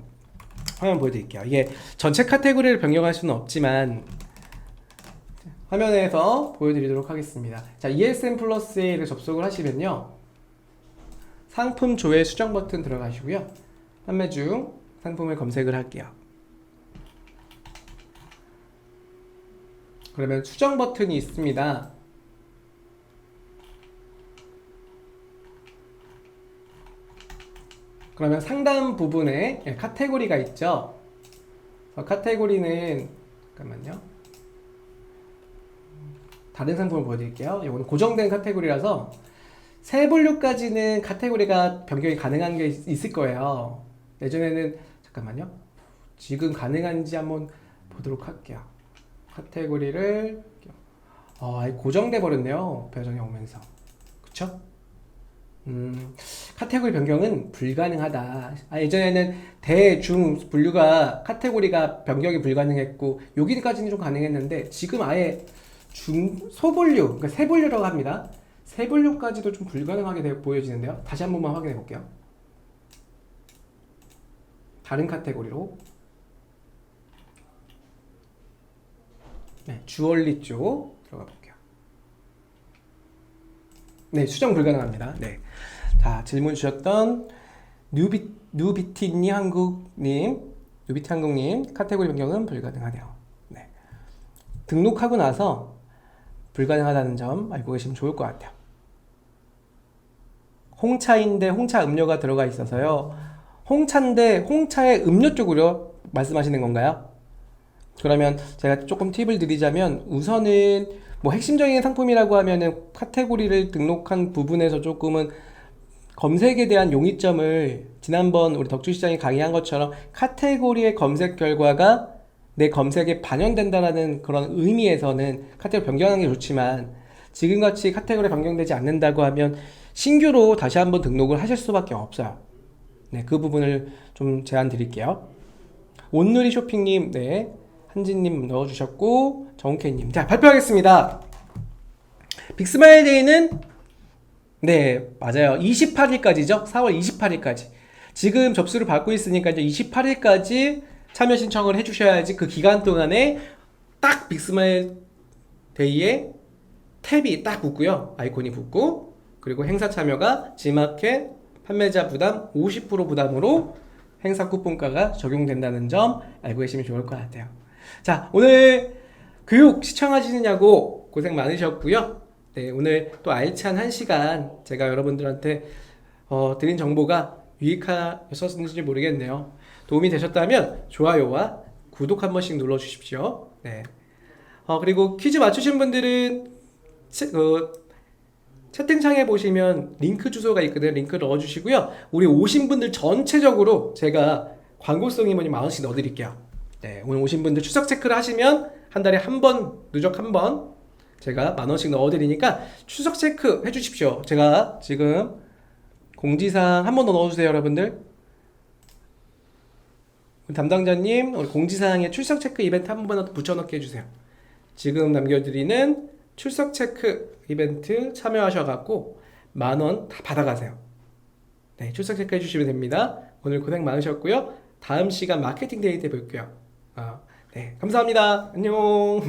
화면 보여드릴게요. 이게 전체 카테고리를 변경할 수는 없지만 화면에서 보여드리도록 하겠습니다. 자, ESM 플러스에 접속을 하시면요, 상품 조회 수정 버튼 들어가시고요, 판매 중 상품을 검색을 할게요. 그러면 수정 버튼이 있습니다. 그러면 상단 부분에 카테고리가 있죠. 카테고리는, 잠깐만요, 다른 상품을 보여드릴게요. 이거는 고정된 카테고리라서 세 분류까지는 카테고리가 변경이 가능한 게 있을 거예요. 예전에는, 잠깐만요, 지금 가능한지 한번 보도록 할게요. 카테고리를 고정돼 버렸네요, 배정이 오면서. 그쵸? 카테고리 변경은 불가능하다. 예전에는 대중 분류가 카테고리가 변경이 불가능했고 여기까지는 좀 가능했는데 지금 아예 소분류, 그러니까 세분류라고 합니다. 세분류까지도 좀 불가능하게 보여지는데요. 다시 한 번만 확인해 볼게요. 다른 카테고리로, 네, 주얼리 쪽 들어가 볼게요. 네, 수정 불가능합니다. 네. 자, 질문 주셨던 뉴비티 한국님 카테고리 변경은 불가능하네요. 네. 등록하고 나서 불가능하다는 점 알고 계시면 좋을 것 같아요. 홍차인데 홍차 음료가 들어가 있어서요. 홍차인데 홍차의 음료 쪽으로 말씀하시는 건가요? 그러면 제가 조금 팁을 드리자면, 우선은 뭐 핵심적인 상품이라고 하면은 카테고리를 등록한 부분에서 조금은 검색에 대한 용이점을 지난번 우리 덕주 시장이 강의한 것처럼 카테고리의 검색 결과가 내 검색에 반영된다라는 그런 의미에서는 카테고리 변경하는 게 좋지만 지금같이 카테고리 변경되지 않는다고 하면 신규로 다시 한번 등록을 하실 수밖에 없어요. 네, 그 부분을 좀 제안 드릴게요. 온누리 쇼핑님, 네, 한진님 넣어주셨고 정케이님. 자, 발표하겠습니다. 빅스마일 데이는 네, 맞아요. 28일까지죠. 4월 28일까지. 지금 접수를 받고 있으니까 이제 28일까지 참여 신청을 해주셔야지 그 기간 동안에 딱 빅스마일 데이에 탭이 딱 붙고요. 아이콘이 붙고 그리고 행사 참여가 G마켓 판매자 부담 50% 부담으로 행사 쿠폰가가 적용된다는 점 알고 계시면 좋을 것 같아요. 자, 오늘 교육 시청하시느냐고 고생 많으셨고요. 네, 오늘 또 알찬 1시간 제가 여러분들한테 드린 정보가 유익하셨는지 모르겠네요. 도움이 되셨다면 좋아요와 구독 한 번씩 눌러주십시오. 네. 그리고 퀴즈 맞추신 분들은 채팅창에 보시면 링크 주소가 있거든요. 링크 넣어주시고요. 우리 오신 분들 전체적으로 제가 광고성이 뭐니 10,000원씩 넣어드릴게요. 네, 오늘 오신 분들 추석 체크를 하시면 한 달에 한 번, 누적 한 번 제가 10,000원씩 넣어드리니까 추석 체크 해주십시오. 제가 지금 공지사항 한 번 더 넣어주세요, 여러분들. 담당자님, 우리 공지사항에 출석 체크 이벤트 한 번 더 붙여넣게 해주세요. 지금 남겨드리는 출석 체크 이벤트 참여하셔갖고 10,000원 다 받아가세요. 네, 출석 체크 해주시면 됩니다. 오늘 고생 많으셨고요. 다음 시간 마케팅 데이 때 볼게요. 네, 감사합니다. 안녕.